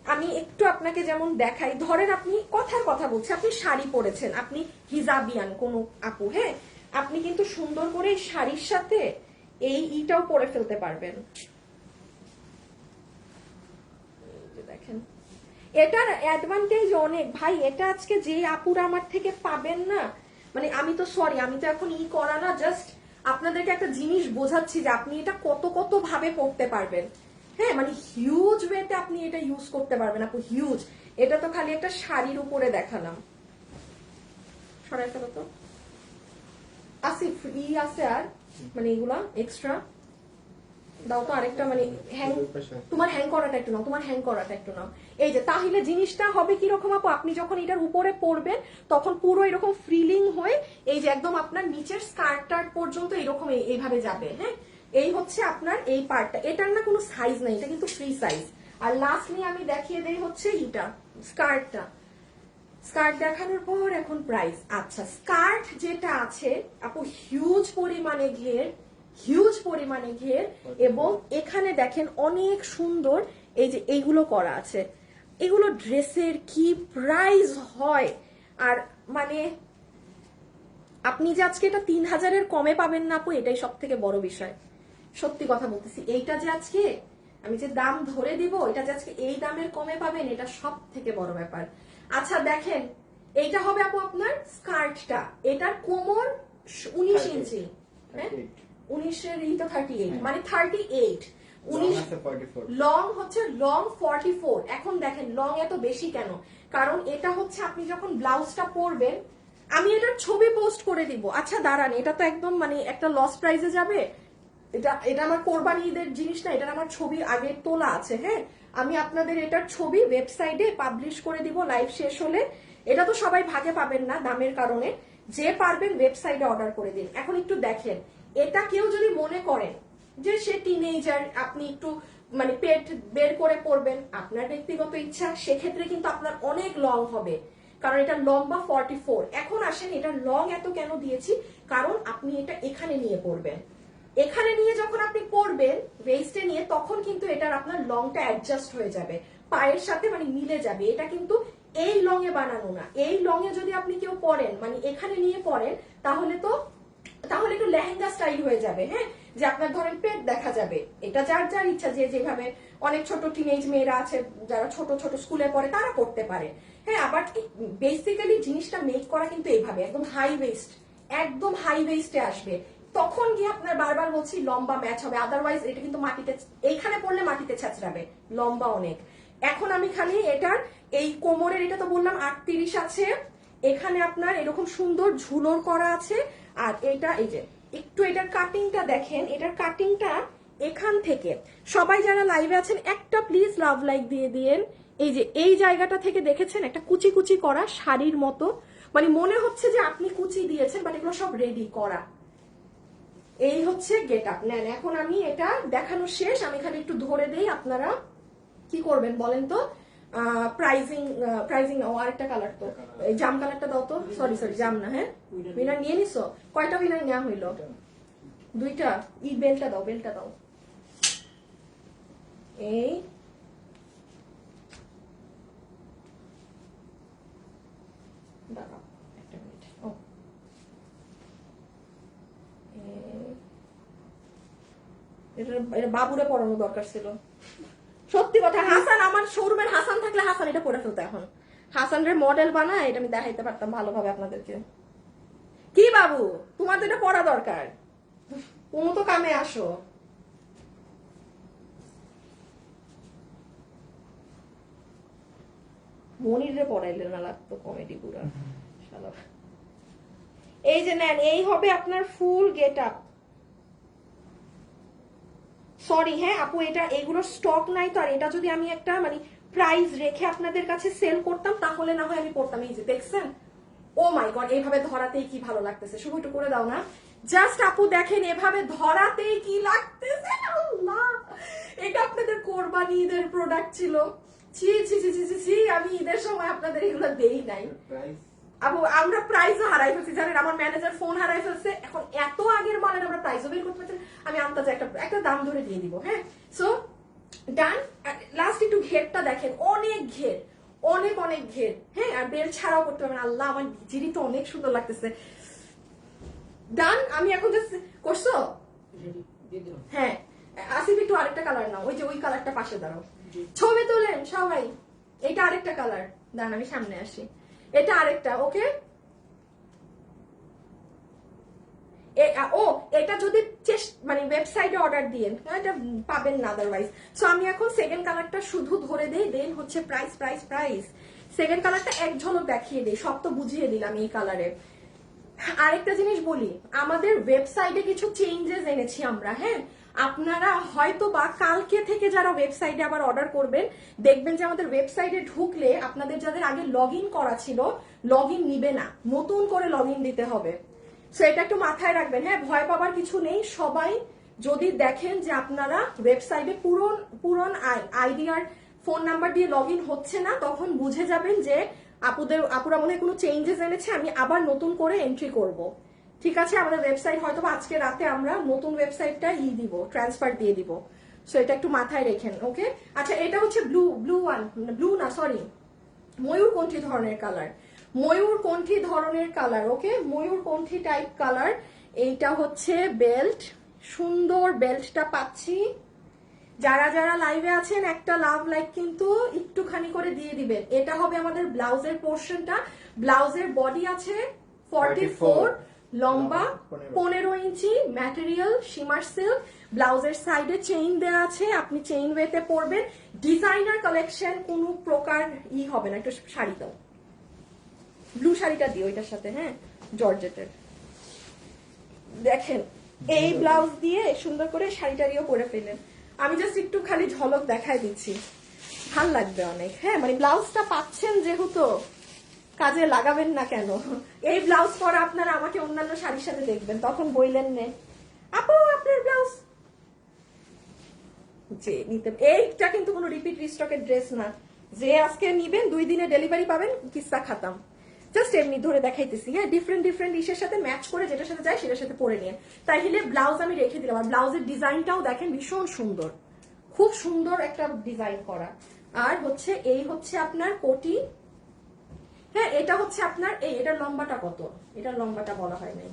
আমি একটু আপনাকে যেমন দেখাই, ধরেন আপনি কথার কথা বলছি, আপনি শাড়ি পরেছেন, আপনি হিজাবিয়ান কোন আপু, হ্যাঁ আপনি কিন্তু সুন্দর করে এই শাড়ির সাথে এই ইটাও পরে ফেলতে পারবেন। দেখেন এটার অ্যাডভান্টেজ অনেক ভাই, এটা আজকে যে আপুরা আমার থেকে পাবেন না, মানে আমি তো সরি, আমি তো এখন করা না, জাস্ট আপনাদেরকে একটা জিনিস বোঝাচ্ছি যে আপনি এটা কত কত ভাবে পড়তে পারবেন। হ্যাঁ মানে হিউজ ওয়েতে আপনি এটা ইউজ করতে পারবেন আপু, হিউজ। এটা তো খালি একটা শাড়ির উপরে দেখালাম, সরাইতে তো আসিফ আছে আর মানে এগুলা এক্সট্রা দাও তো আরেকটা, মানে হ্যাং, তোমার হ্যাং করাটা একটু নাও, তোমার হ্যাং করাটা একটু নাও। এই যে তাহলে জিনিসটা হবে কিরকম আপু, আপনি যখন এটার উপরে পরবেন তখন পুরো এরকম ফ্রিলিং হয়ে এই যে একদম আপনার নিচের স্কার্টটার পর্যন্ত এরকম এইভাবে যাবে। হ্যাঁ এই হচ্ছে আপনার এই পার্টটা, এটার না কোনো সাইজ নাই, এটা কিন্তু ফ্রি সাইজ। আর লাস্টলি আমি দেখিয়ে দেই হচ্ছে এটা স্কার্টটা, স্কার্ট দেখানোর পর এখন প্রাইস। আচ্ছা স্কার্ট যেটা আছে আপু হিউজ পরিমাণে ঘের, হিউজ পরিমাণে ঘের, এবং এখানে দেখেন অনেক সুন্দর এই যে এইগুলো করা আছে, এগুলো ড্রেসের কি প্রাইস হয়। আর মানে আপনি যে আজকে এটা 3000-এর কমে পাবেন না আপু, এটাই সব থেকে বড় বিষয়, সত্যি কথা বলতেছি। এইটা যে আজকে আমি যে দাম ধরে দিব, এটা যে আজকে এই দামের কমে পাবেন, এটা সব থেকে বড় ব্যাপার। আচ্ছা দেখেন এইটা হবে আপু আপনার স্কার্টটা, এটার কোমর 19 ইঞ্চি, হ্যাঁ 19-এর ই তো 38, মানে 38, 19 লং হচ্ছে লং 44। এখন দেখেন লং এত বেশি কেন, কারণ এটা হচ্ছে আপনি যখন ব্লাউজটা পরবেন, আমি এটার ছবি পোস্ট করে দিব। আচ্ছা দাঁড়ান, এটা তো একদম মানে একটা লস প্রাইসে যাবে, এটা এটা আমার কোরবানি ঈদের জিনিস না, এটার আমার ছবি আগে তোলা আছে। হ্যাঁ আমি আপনাদের এটার ছবি ওয়েবসাইটে পাবলিশ করে দিব লাইভ শেষ হলে। এটা তো সবাই ভাগে পাবেন না দামের কারণে, যে পারবেন ওয়েবসাইটে অর্ডার করে দিন। এখন একটু দেখেন, এটা কেউ যদি মনে করেন যে সে টিনেজার, আপনি একটু মানে পেট বের করে পড়বেন, আপনার ব্যক্তিগত ইচ্ছা, সেক্ষেত্রে কিন্তু আপনার অনেক লং হবে, কারণ এটা লম্বা 44। এখন আসেন এটা লং এত কেন দিয়েছি, কারণ আপনি এটা এখানে নিয়ে পড়বেন, এখানে নিয়ে যখন আপনি পরবেন ওয়েস্টে নিয়ে, তখন কিন্তু এটার আপনার লংটা অ্যাডজাস্ট হয়ে যাবে পায়ের সাথে, মানে মিলে যাবে। এটা কিন্তু এই লং এ বানানো না, এই লং এ যদি আপনি কেউ পরেন মানে এখানে নিয়ে পরেন, তাহলে একটু লেহেঙ্গা স্টাইল হয়ে যাবে। হ্যাঁ যে আপনার ধরেন পেট দেখা যাবে, এটা যার যার ইচ্ছা, যে যেভাবে অনেক ছোট টিনেজ মেয়েরা আছে যারা ছোট ছোট স্কুলে পড়ে তারা পড়তে পারে। হ্যাঁ আবার বেসিক্যালি জিনিসটা মেক করা কিন্তু এইভাবে একদম হাই ওয়েস্ট, একদম হাই ওয়েস্টে আসবে। তখন গিয়ে আপনার বারবার বলছি লম্বা ম্যাচ হবে, আদারওয়াইজ এটা কিন্তু মাটিতে, এইখানে পড়লে মাটিতে ছেঁচড়াবে, লম্বা অনেক। এখন আমি খালি এটার এই কোমরের, এটা তো বললাম 38 আছে, এখানে আপনার এরকম সুন্দর ঝুলোর করা আছে। আর এটা এই যে একটু এটার কাটিংটা দেখেন, এটার কাটিংটা এখান থেকে, সবাই যারা লাইভে আছেন একটা প্লিজ লাভ লাইক দিয়ে দিয়েন। এই যে এই জায়গাটা থেকে দেখেছেন একটা কুচি কুচি করা শাড়ির মতো, মানে মনে হচ্ছে যে আপনি কুচি দিয়েছেন, বাট এগুলো সব রেডি করা। এই হচ্ছে গেট আপ। নেন, এখন আমি এটা দেখানো শেষ, আমি খালি একটু ধরে দেই, আপনারা কি করবেন বলেন তো? প্রাইজিং ও আরেকটা কালার তো, এই জাম কালারটা দাও তো, সরি জাম না, হ্যাঁ উইনার নিয়ে নিছো? কয়টা উইনার নেওয়া হইলো? 2টা। বেলটা দাও। এই দাঁড়াও একটা মিনিট। ও এটা বাবুরে পড়ানো দরকার ছিল, সত্যি কথা। হাসান, আমার শোরুমের হাসান থাকলে হাসান এটা পরে ফেলতো। এখন হাসানের মডেল বানায়, এটা আমি দেখাইতে পারতাম ভালোভাবে আপনাদেরকে। কি বাবু, তোমার তো এটা পড়া দরকার, কোনো তো কামে আসো। মনিরে পড়াইলে না লাগতো কমেডি পুরা শালা। এই যে নেন, এই হবে আপনার ফুল গেট আপ। সরি হ্যাঁ আপু, এটা এগুলোর স্টক নাই তো। আর এটা যদি আমি একটা মানে প্রাইস রেখে আপনাদের কাছে সেল করতাম তাহলে না হয় আমি করতাম। এই যে দেখছেন, ও মাই গড, এইভাবে ধরাতেই কি ভালো লাগতেছে। শুভ একটু করে দাও না, জাস্ট আপু দেখেন এভাবে ধরাতেই কি লাগতেছে। আল্লাহ, এটা আপনাদের কোরবানি ঈদের প্রোডাক্ট ছিল। ছি ছি ছি ছি ছি, আমি ঈদের সময় আপনাদের এগুলো দেই নাই আপু। আমরা প্রাইসও হারাই ফেলছি জানেন, আমার ম্যানেজার ফোন হারাই ফেলছে। এখন এত আগের মালের আমরা প্রাইসও বের করতে পারছি না। আমি আন্দাজে একটা দাম ধরে দিয়ে দিব। হ্যাঁ, সো ডান। লাস্ট একটু ঘেরটা দেখেন, অনেক ঘের, অনেক ঘের। হ্যাঁ, আর বেল ছাড়াও করতে পারবেন। আল্লাহ, আমার জিরি তো অনেক সুন্দর লাগতেছে। ডান। আমি এখন জাস্ট করছো? হ্যাঁ, আসিফ একটু আরেকটা কালার নাও, ওই যে ওই কালারটা পাশে দাঁড়াও, ছবি তোলেন সবাই। এটা আরেকটা কালার, দাঁড়ান আমি সামনে আসি। এটা আরেকটা, ওকে। এটা যদি মানে ওয়েবসাইটে অর্ডার দিয়েন এটা পাবেন না আদারওয়াইজ। সো আমি এখন সেকেন্ড কালারটা শুধু ধরে দেই, দেন হচ্ছে প্রাইস। সেকেন্ড কালারটা এক ঝলক দেখিয়ে দিই, সব তো বুঝিয়ে দিলাম এই কালারে। আরেকটা জিনিস বলি, আমাদের ওয়েবসাইটে কিছু চেঞ্জেস এনেছি আমরা। হ্যাঁ, আপনারা হয়তো বা কালকে থেকে যারা ওয়েবসাইটে আবার অর্ডার করবেন, দেখবেন যে আমাদের ওয়েবসাইটে ঢুকলে আপনাদের যাদের আগে লগ ইন করা ছিল, লগ ইন নিবে না, নতুন করে লগ ইন দিতে হবে। সো এটা একটু মাথায় রাখবেন। হ্যাঁ, ভয় পাবার কিছু নেই। সবাই যদি দেখেন যে আপনারা ওয়েবসাইটে পুরন আইডি আর ফোন নাম্বার দিয়ে লগ ইন হচ্ছে না, তখন বুঝে যাবেন যে আপুরা মনে হয় কোনো চেঞ্জেস এনেছে, আমি আবার নতুন করে এন্ট্রি করব। ঠিক আছে, আমাদের ওয়েবসাইট হয়তো আজকে রাতে আমরা নতুন ওয়েবসাইটটা দিব, ট্রান্সফার দিয়ে দিব। সো এটা একটু মাথায় রেখেন, ওকে। আচ্ছা, এটা হচ্ছে ব্লু না সরি, ময়ূরকণ্ঠী ধরনের কালার, ময়ূরকণ্ঠী ধরনের কালার, ওকে, ময়ূরকণ্ঠী টাইপ কালার। এইটা হচ্ছে বেল্ট, সুন্দর বেল্টটা পাচ্ছি। যারা যারা লাইভে আছেন একটা লাভ লাইক কিন্তু একটুখানি করে দিয়ে দিবেন। এটা হবে আমাদের ব্লাউজের পোর্শনটা। ব্লাউজের বডি আছে 44, লম্বা 15 ইঞ্চি, ম্যাটেরিয়াল শিমার সিল্ক। ব্লাউজের সাইডে চেইন দেওয়া আছে, আপনি চেইন ওয়েতে পরবেন। ডিজাইনার কালেকশন, কোনো প্রকার হবে না। একটু শাড়ি দাও, ব্লু শাড়িটা দিও এটার সাথে। হ্যাঁ, জর্জেটের দেখেন, এই ব্লাউজ দিয়ে সুন্দর করে শাড়িটারিও পরে ফেলেন। আমি জাস্ট একটু খালি ঝলক দেখাই দিচ্ছি, ভাল লাগবে অনেক। হ্যাঁ, মানে ব্লাউজটা পাচ্ছেন যেহেতু, কাজে লাগাবেন না কেন? এই ব্লাউজ পরা আপনারা আমাকে অন্যান্য শাড়ির সাথে দেখবেন, তখন বললেন নে আপু আপনার ব্লাউজ যে নিতে। এইটা কিন্তু কোনো রিপিট রিস্টকের ড্রেস না, যে আজকে নিবেন 2 দিনে ডেলিভারি পাবেন, কিস্সা খাতাম। জাস্ট এমনি ধরে দেখাইতেছি। হ্যাঁ, ডিফারেন্ট ইসের সাথে ম্যাচ করে যেটার সাথে যায় সেটার সাথে পরে নিয়ে। তাই হলে ব্লাউজ আমি রেখে দিলাম। আর ব্লাউজের ডিজাইনটাও দেখেন ভীষণ সুন্দর, খুব সুন্দর একটা ডিজাইন করা। আর হচ্ছে এই হচ্ছে আপনার কোটি। হ্যাঁ, এটা হচ্ছে আপনার এটার লম্বাটা কত, এটার লম্বাটা বলা হয় নাই।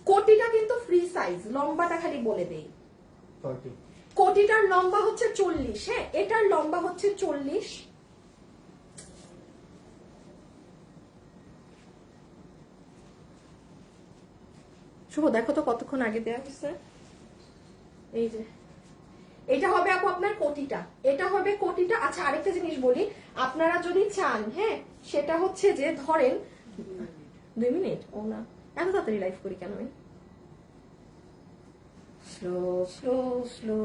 কোটিটা কিন্তু ফ্রি সাইজ, লম্বাটা খালি বলে দেই। কোটিটার লম্বা হচ্ছে 40। হ্যাঁ, এটার লম্বা হচ্ছে 40। শুভ দেখো তো কতক্ষণ আগে দেওয়া হয়েছে। এই যে এটা হবে আপু আপনার কোটিটা, এটা হবে কোটিটা। আচ্ছা আরেকটা জিনিস বলি, আপনারা যদি চান, হ্যাঁ, সেটা হচ্ছে যে ধরেন 2 মিনিট, ও না এত তাড়াতাড়ি লাইভ করি কেন আমি? Slow slow slow.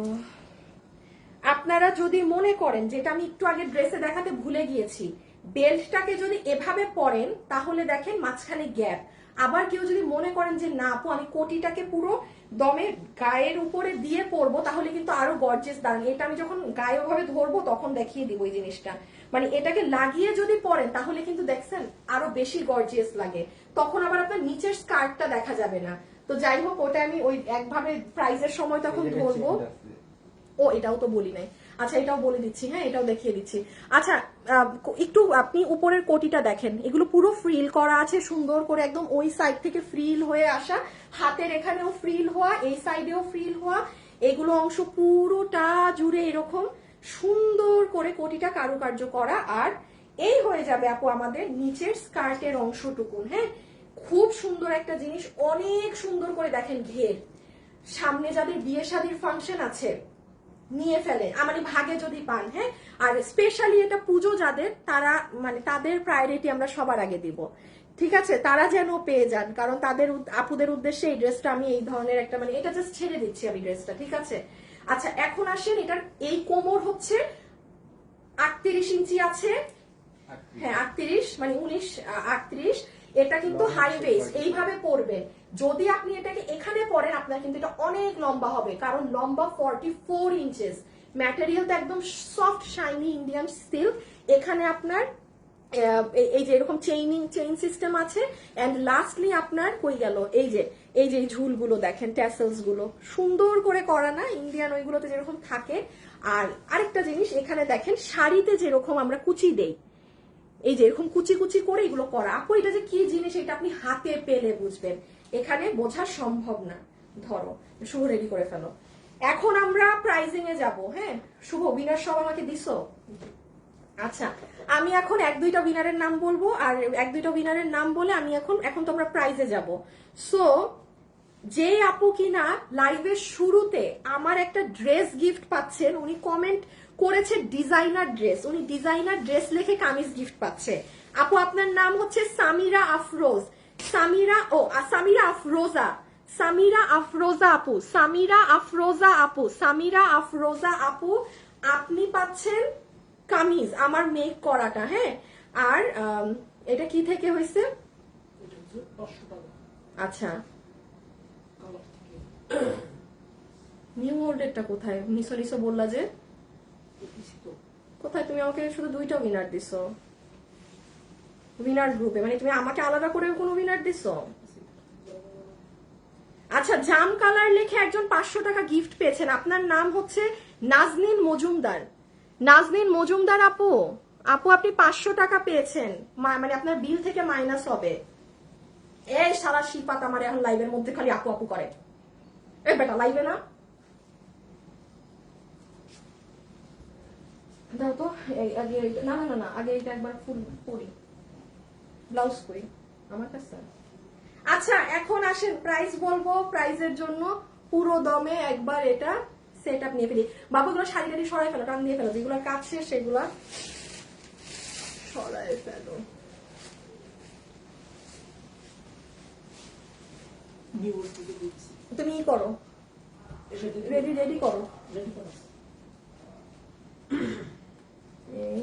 আপনারা যদি মনে করেন, যেটা আমি একটু আগে ড্রেসে দেখাতে ভুলে গিয়েছি, বেল্টটাকে যদি এভাবে পরেন তাহলে দেখেন মাঝখানে গ্যাপ। আবার কেউ যদি মনে করেন যে না আপু আমি কোটিটাকে পুরো দমে গায়ের উপরে দিয়ে পরবো, তাহলে কিন্তু আরো গর্জিয়াস দাঁড়ান। এটা আমি যখন গায়ে ওভাবে ধরবো তখন দেখিয়ে দিব এই জিনিসটা। মানে এটাকে লাগিয়ে যদি পরেন তাহলে কিন্তু দেখছেন আরো বেশি গর্জিয়াস লাগে, তখন আবার আপনার নিচের স্কার্টটা দেখা যাবে না। তো যাই হোক, ওটা আমি ওই একভাবে প্রাইজের সময় তখন ধরবো। ও এটাও তো বলি নাই, আচ্ছা এটাও বলে দিচ্ছি, হ্যাঁ এটাও দেখিয়ে দিচ্ছি। আচ্ছা একটু আপনি উপরের কোটিটা দেখেন, এগুলো পুরো ফ্রিল করা আছে সুন্দর করে, একদম ওই সাইড থেকে ফ্রিল হয়ে আসা, হাতের এখানেও ফ্রিল হওয়া, এই সাইডেও ফ্রিল হওয়া, এগুলো অংশ পুরোটা জুড়ে এরকম সুন্দর করে কোটিটা কারুকার্য করা। আর এই হয়ে যাবে আপু আমাদের নিচের স্কার্টের অংশটুকুন, হ্যাঁ খুব সুন্দর একটা জিনিস, অনেক সুন্দর করে দেখেন ঘের। সামনে যাদের বিয়ে শাদীর ফাংশন আছে নিয়ে ফেলে, আমারই ভাগে যদি পান, হ্যাঁ। আর স্পেশালি এটা পুজো যাদের, তারা মানে তাদের প্রায়োরিটি আমরা সবার আগে দিব, ঠিক আছে, তারা যেন পেয়ে যান, কারণ তাদের আপুদের উদ্দেশ্যে এই ড্রেসটা আমি এই ধরনের একটা, মানে এটা জাস্ট ছেড়ে দিচ্ছি আমি ড্রেসটা, ঠিক আছে। আচ্ছা এখন আসেন, এটার এই কোমর হচ্ছে 38 ইঞ্চি আছে, হ্যাঁ 38 মানে 19 38। এটা কিন্তু হাই ওয়েস্ট, এইভাবে পরবেন। যদি আপনি এটাকে এখানে পরেন আপনার কিন্তু এটা অনেক লম্বা হবে, কারণ লম্বা 44 ইঞ্চেস। ম্যাটেরিয়ালটা একদম সফট শাইনি ইন্ডিয়ান সিল্ক। এখানে আপনার এই যে এরকম চেইন সিস্টেম আছে। এন্ড লাস্টলি আপনার কই গেল, এই যে ঝুলগুলো দেখেন, ট্যাসেলস গুলো সুন্দর করে করা না, ইন্ডিয়ান ওইগুলোতে যেরকম থাকে। আর আরেকটা জিনিস এখানে দেখেন, শাড়িতে যেরকম আমরা কুচি দেই, এই যে এরকম কুচি কুচি করে এগুলো করা। আপু এটা যে কি জিনিস এটা আপনি হাতে পেলে বুঝবেন, এখানে বোঝা সম্ভব না। ধরো শুভ রেডি করে ফেলো, এখন আমরা প্রাইজিং এ যাব, হ্যাঁ। শুভ উইনার সব আমাকে দিছো? আচ্ছা আমি এখন 1-2টা উইনারের নাম বলবো, আর 1-2টা উইনারের নাম বলে আমি এখন তোমরা প্রাইজে যাব। সো যে আপু কিনা লাইভের শুরুতে আমার একটা ড্রেস গিফট পাচ্ছেন, উনি কমেন্ট করেছে ডিজাইনার ড্রেস, উনি ডিজাইনার ড্রেস লিখে কামিজ গিফট পাচ্ছে। আপু আপনার নাম হচ্ছে সামিরা আফরোজ, সামিরা আফরোজা, সামিরা আফরোজা আপু, সামিরা আফরোজা আপু, সামিরা আফরোজা আপু, আপনি পাচ্ছেন কামিজ আমার মেক করাটা, হ্যাঁ। আর এটা কি থেকে হয়েছে? আচ্ছা নিউ ওল্ডেরটা কোথায়? নিসো বললা যে কোথায়? তুমি আমাকে শুধু 2টা উইনার দিছো উইনার গ্রুপে, মানে তুমি আমাকে আলাদা করে কোনো উইনার দিছো? আচ্ছা জাম কালার লিখে একজন 500 টাকা গিফট পেয়েছেন, আপনার নাম হচ্ছে নাজনীন মজুমদার। নাজনীন মজুমদার আপু, আপনি 500 টাকা পেয়েছেন, মানে আপনার বিল থেকে মাইনাস হবে। এই সারা শিপাত আমার এখন লাইভের মধ্যে খালি আপু আপু করে, এ বেটা লাইভে না দাও তো। আগে না না না আগে এটা একবার ফুল পরি, ব্লাউজ করি আমার কাছে। আচ্ছা এখন আসেন প্রাইস বলবো, প্রাইজের জন্য পুরো দমে একবার এটা সেট আপ নিয়ে ফেলি। বাবুগুলো শাড়ি টাড়ি সরাই ফেলো, টান দিয়ে ফেলো, যেগুলো কাজ শেষ সেগুলা সরাই ফেলো। তুমি ই করো, রেডি করো। এই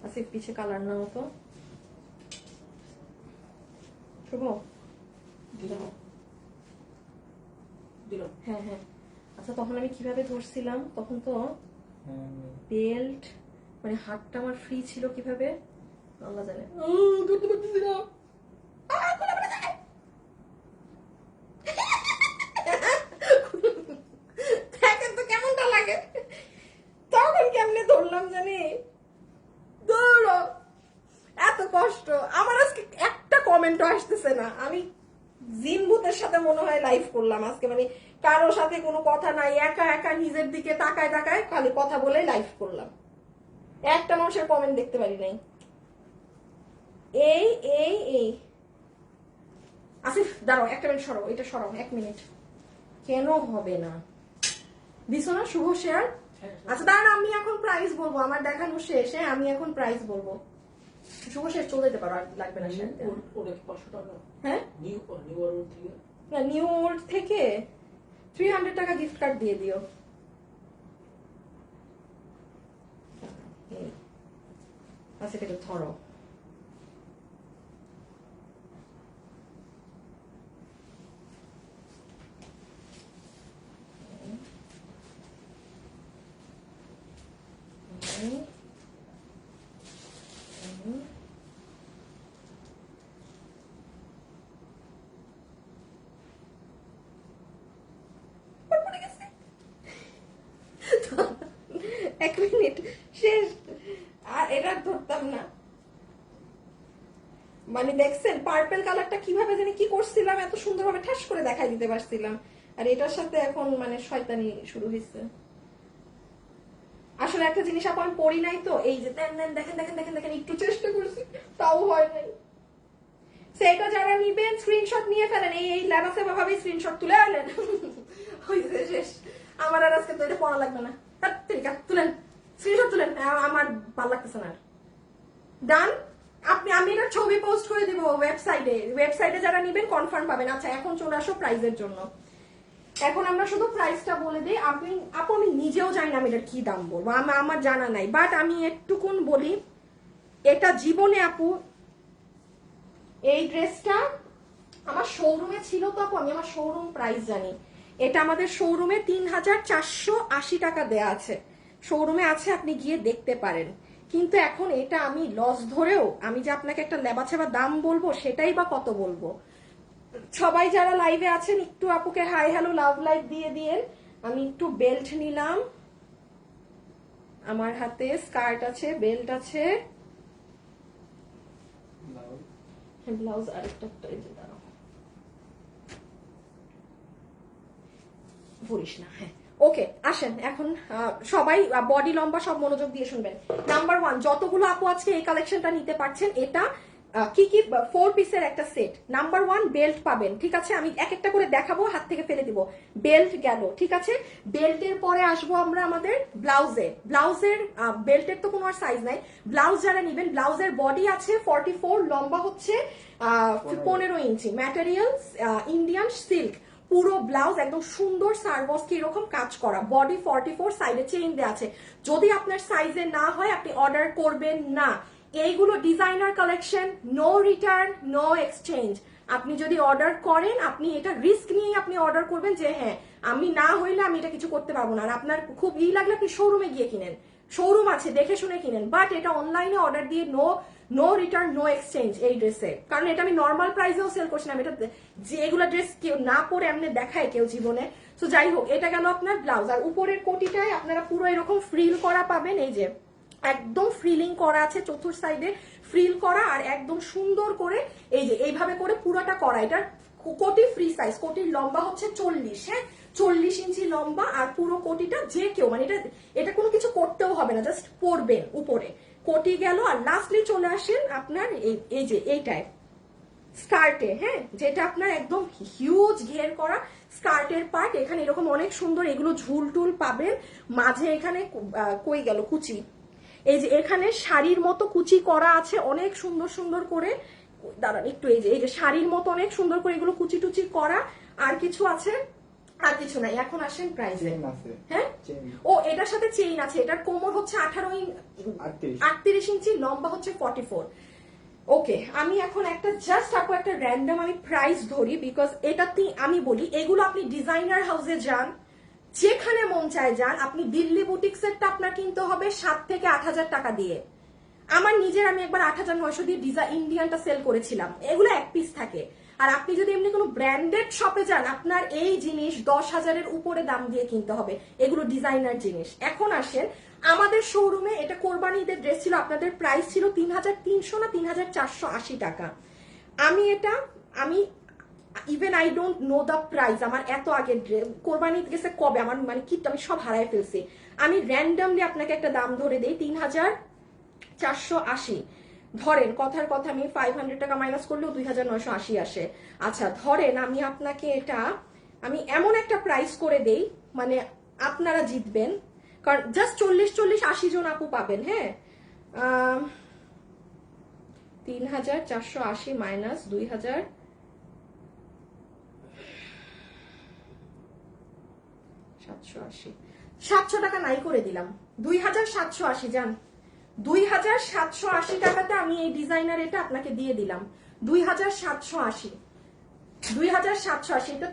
আচ্ছা পিছে কালার নাও তো শুভ। হ্যাঁ হ্যাঁ আচ্ছা তখন আমি কিভাবে ধরছিলাম, তখন তো বেল্ট মানে হাতটা আমার ফ্রি ছিল, কিভাবে আল্লাহ জানে, ধরতে পারতেছি না। দেখেন তো কেমনটা লাগে, তখন কেমনে ধরলাম জানি, ধরো এত কষ্ট আমার। আজকে একটা কমেন্টও আসতেছে না, আমি জিন ভূতের সাথে মনে হয় লাইভ করলাম আজকে, মানে কারো সাথে কোনো কথা নাই, একা একা নিজের দিকে তাকায় তাকায় খালি কথা বলে লাইভ করলাম, একটা মানুষের কমেন্ট দেখতে পারি নাই। এই এই এই আসিফ দাঁড়াও, একটা মিনিট সরাও, এটা সরাও 1 মিনিট। কেন হবে না দিছো না শুভ শেয়ার? আচ্ছা দাঁড়ান, আমি এখন প্রাইস বলবো, আমার দেখানো শেষ। হ্যাঁ আমি এখন প্রাইস বলবো, শুভ শেষ চলে যেতে পারো, আর লাগবে না শেয়ার। ওটা কি 500 টাকা? হ্যাঁ নিউ ওয়ার্ল্ড থেকে? না, নিউ ওল্ড থেকে 300 টাকা গিফট কার্ড দিয়ে দিও। আচ্ছা এটা ধরো, এক মিনিট শেষ, আর এটা ধরতাম না। মানে দেখছেন পার্পল কালারটা কিভাবে জানি কি করছিলাম, এত সুন্দরভাবে ঠাস করে দেখাই দিতে পারছিলাম, আর এটার সাথে এখন মানে শয়তানি শুরু হয়েছে। আসলে একটা জিনিস আপু আমি পড়ি নাই তো, এই যে দেখেন দেখেন দেখেন দেখেন দেখেন, একটু চেষ্টা করছি তাও হয় নাই। সেটা যারা নিবেন স্ক্রিনশট নিয়ে ফেলেন, এই ল্যাবাসে ভাবে স্ক্রিনশট তুলে আনলেন হয়েছে শেষ। আমার আর আজকে তো এটা পড়া লাগবে না, তুলেন স্ক্রিনশট তুলেন, আমার ভালো লাগতেছে না। ডান, আমি এটা ছবি পোস্ট করে দিব ওয়েবসাইটে যারা নিবেন কনফার্ম পাবেন। আচ্ছা এখন চলে আসো প্রাইজের জন্য। এখন আমরা শুধু প্রাইসটা বলে দিই, আপু আমি নিজেও জানি না আমি এটার কি দাম বলবো, আমার জানা নাই, বাট আমি একটুকুন বলি, এটা জীবনে আপু এই ড্রেসটা আমার শোরুমে ছিল তো আপু, আমি আমার শোরুম প্রাইস জানি। এটা আমাদের শোরুমে 3480 টাকা দেয়া আছে, শোরুমে আছে, আপনি গিয়ে দেখতে পারেন। কিন্তু এখন এটা আমি লস ধরেও আমি যে আপনাকে একটা লেবাছেবা দাম বলবো, সেটাই বা কত বলবো। সবাই যারা লাইভে আছেন একটু আপুকে হাই হ্যালো লাভ লাইভ দিয়ে দিয়েন। আমি একটু বেল্ট নিলাম, আমার হাতে স্কার্ট আছে, বেল্ট আছে, ব্লাউজ আরেকটা দাঁড়াও ভরিস না। হ্যাঁ ওকে আসেন এখন সবাই বডি লম্বা সব মনোযোগ দিয়ে শুনবেন। নাম্বার 1, যতগুলো আপু আজকে এই কালেকশনটা নিতে পারছেন, এটা কি 4 পিসের একটা সেট। নাম্বার 1 বেল্ট পাবেন, ঠিক আছে, আমি এক একটা করে দেখাবো, হাত থেকে ফেলে দিব। বেল্ট গেল, ঠিক আছে। বেল্টের পরে আসবো আমরা আমাদের ব্লাউজের বেল্টের তো কোনো আর সাইজ নাই। ব্লাউজ যারা নিবেন, ব্লাউজের বডি আছে 44, লম্বা হচ্ছে 15 ইঞ্চি, ম্যাটেরিয়াল ইন্ডিয়ান সিল্ক, পুরো ব্লাউজ একদম সুন্দর সার্ভসকে এরকম কাজ করা, বডি 44, সাইডে চেইন দেওয়া আছে। যদি আপনার সাইজে না হয় আপনি অর্ডার করবেন না। এইগুলো designer collection, no return no exchange. আপনি যদি অর্ডার করেন, আপনি এটা রিস্ক নিয়ে আপনি অর্ডার করবেন যে হ্যাঁ আমি না হইলে আমি এটা কিছু করতে পারবো না। আর আপনার খুব লাগলে আপনি শোরুমে গিয়ে কিনেন, শোরুম আছে দেখে শুনে কিনেন। বাট এটা অনলাইনে অর্ডার দিয়ে নো রিটার্ন নো এক্সচেঞ্জ এই ড্রেসে, কারণ এটা আমি নর্মাল প্রাইসেও সেল করছি না। এটা যে এগুলো ড্রেস কেউ না পরে এমনি দেখায় কেউ জীবনে। তো যাই হোক, এটা গেল আপনার ব্লাউজ। আর উপরের কোটিটায় আপনারা পুরো এরকম ফ্রিল করা পাবেন, এই যে একদম ফ্রিলিং করা আছে, চতুর সাইডে ফ্রিল করা, আর একদম সুন্দর করে এই যে এইভাবে করে পুরোটা করা। এটার কোটি ফ্রি সাইজ, কোটির লম্বা হচ্ছে 40, হ্যাঁ 40 ইঞ্চি লম্বা। আর পুরো কোটিটা যে কেউ মানে এটা কোনো কিছু করতেও হবে না, জাস্ট পরবেন উপরে। কোটি গেল, আর লাস্টলি চলে আসেন আপনার এই যে এইটায় স্কার্টে, হ্যাঁ যেটা আপনার একদম হিউজ ঘের করা স্কার্টের পার্ট। এখানে এরকম অনেক সুন্দর এগুলো ঝুল টুল পাবেন, মাঝে এখানে কই গেল কুচি, এই যে এখানে শাড়ির মতো কুচি করা আছে অনেক সুন্দর সুন্দর করে। দাঁড়ান একটু, এই যে শাড়ির মতো অনেক সুন্দর করে এগুলো কুচি টুচি করা। আর কিছু আছে? আর কিছু নাই। এখন আসেন প্রাইসে। হ্যাঁ ও এটার সাথে চেইন আছে। এটার কোমর হচ্ছে 38 ইঞ্চি, লম্বা হচ্ছে 44। ওকে, আমি এখন একটা জাস্ট আপু একটা র্যান্ডম আমি প্রাইস ধরি, বিকজ এটাতে আমি বলি এগুলো আপনি ডিজাইনার হাউসে যান, যেখানে মন চায় যান, আপনি দিল্লি বুটিক্সেরটা আপনার কিনতে হবে 7 থেকে 8 হাজার টাকা দিয়ে। আমার নিজের আমি একবার 8,900 দিয়ে ইন্ডিয়ানটা সেল করেছিলাম, এগুলো এক পিস থাকে। আর আপনি যদি এমনি কোনো ব্র্যান্ডেড শপে যান, আপনার এই জিনিস 10,000-এর উপরে দাম দিয়ে কিনতে হবে, এগুলো ডিজাইনার জিনিস। এখন আসেন আমাদের শোরুমে, এটা কোরবানি ঈদের ড্রেস ছিল, আপনাদের প্রাইস ছিল 3,300 না 3,480 টাকা। আমি even I don't know the price. আমার এত আগে কোরবানি গেছে কবে, আমার মানে কিট আমি সব হারাই ফেলছি। আমি র্যান্ডামলি আপনাকে একটা দাম ধরে দেই, 3480 ধরেন, কথার কথা আমি 500 টাকা মাইনাস করলেও 2980 আসে। আচ্ছা ধরেন আমি আপনাকে এটা আমি এমন একটা প্রাইস করে দেই, মানে আপনারা জিতবেন, কারণ জাস্ট 40-40-80 জন আপু পাবেন। হ্যাঁ 3480 মাইনাস 2780, 700 টাকা নাই করে দিলাম, 2780 যান। 2780 টাকাতে আমি এই ডিজাইনার এটা আপনাকে দিয়ে দিলাম, 2780। 2780 এটা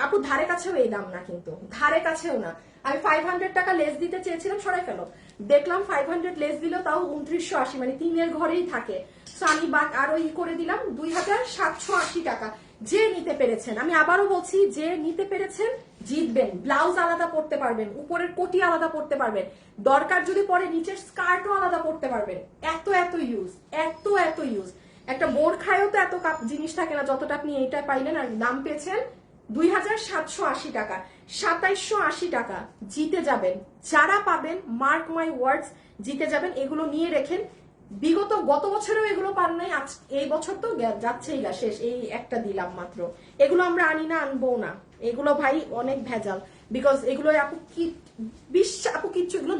আপু ধারে কাছেও এই দাম না, কিন্তু ধারে কাছেও না। আমি 500 টাকা লেস দিতে চেয়েছিলাম, সরাই ফেলো, দেখলাম 500 লেস দিলেও তাও 2980, মানে 3-এর ঘরেই থাকে। সো আমি আরো করে দিলাম 2780 টাকা। যে নিতে পেরেছেন, আমি আবারও বলছি, যে নিতে পেরেছেন জিতবেন। ব্লাউজ আলাদা পড়তে পারবেন, উপরের কোটি আলাদা পড়তে পারবেন, দরকার যদি পরে নিচের স্কার্টও আলাদা পড়তে পারবেন। এত ইউজ, এত ইউজ। একটা বোরখায়ও তো এত জিনিস থাকে না যতটা আপনি এইটা পাইলেন, আর দাম পেয়েছেন 2780 টাকা, 2780 টাকা। জিতে যাবেন যারা পাবেন, মার্ক মাই ওয়ার্ডস, জিতে যাবেন। এগুলো নিয়ে রেখেন, গত বছরেও এগুলো পান নাই, এই বছর তো যাচ্ছেই গা শেষ, এই একটা দিলাম মাত্র। এগুলো আমরা আনি না, আনবো না, এগুলো ভাই অনেক ভেজাল। বিকজ এগুলো আপু কিচ্ছু, এগুলো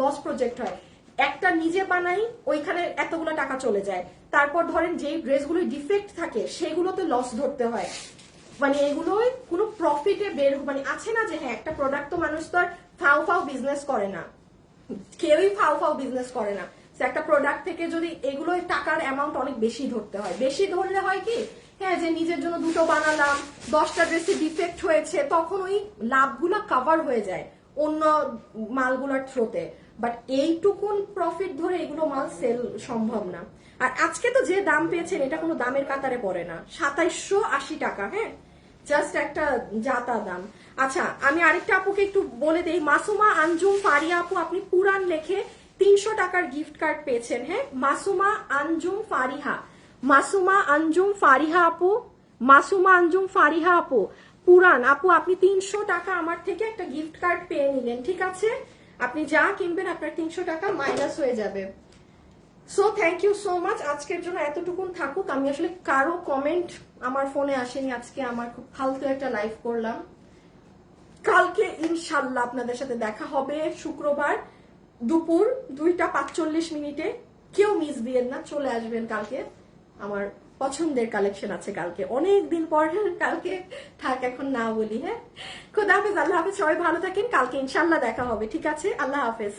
লস প্রজেক্ট হয়। একটা নিজে বানাই, ওইখানে এতগুলো টাকা চলে যায়। তারপর ধরেন যেই ড্রেসগুলো ডিফেক্ট থাকে সেগুলোতে লস ধরতে হয়, মানে এগুলোই কোনো প্রফিটে বের, মানে আছে না যে হ্যাঁ একটা প্রোডাক্ট তো মানুষ তো আর ফাও বিজনেস করে না, কেউই ফাও বিজনেস করে না। একটা প্রোডাক্ট থেকে যদি এগুলো টাকার অ্যামাউন্ট অনেক বেশি ধরতে হয়, বেশি ধরলে হয় কি, হ্যাঁ যে নিজের জন্য দুটো বানালাম, 10টা ড্রেসে ডিফেক্ট হয়েছে, তখন ওই লাভগুলো কভার হয়ে যায় অন্য মালগুলোর থ্রোতে। বাট এইটুকুন প্রফিট ধরে এগুলো মাল সেল সম্ভব না। আর আজকে তো যে দাম পেয়েছেন এটা কোনো দামের কাতারে পড়ে না, 2780 টাকা। হ্যাঁ জাস্ট একটা জাতা দাম। আচ্ছা আমি আরেকটা আপুকে একটু বলে দেই, মাসুমা আঞ্জুম ফারিয়া আপু, আপনি পুরান লেখে 300 টাকার গিফট কার্ড পেয়েছেন। হ্যাঁ মাসুমা আঞ্জুম ফারিহা, মাসুমা আঞ্জুম ফারিহা আপু, মাসুমা আঞ্জুম ফারিহা আপু, পুরান আপু, আপনি 300 টাকা আমার থেকে একটা গিফট কার্ড পেয়ে নিলেন। ঠিক আছে, আপনি যা কিনবেন আপনার 300 টাকা মাইনাস হয়ে যাবে। So thank you so much, আজকের জন্য এতটুকুন থাকুক। আমি আসলে কারো কমেন্ট আমার ফোনে আসেনি আজকে, আমার খুব ফালতু একটা লাইভ করলাম। কালকে ইনশাল্লাহ আপনাদের সাথে দেখা হবে শুক্রবার দুপুর 2:45 কেউ মিস দিয়েন না, চলে আসবেন কালকে। আমার পছন্দের কালেকশন আছে কালকে, অনেক দিন পর কালকে, থাক এখন না বলি। হ্যাঁ খোদা হাফেজ, আল্লাহ হাফেজ, সবাই ভালো থাকেন, কালকে ইনশাল্লাহ দেখা হবে। ঠিক আছে, আল্লাহ হাফেজ।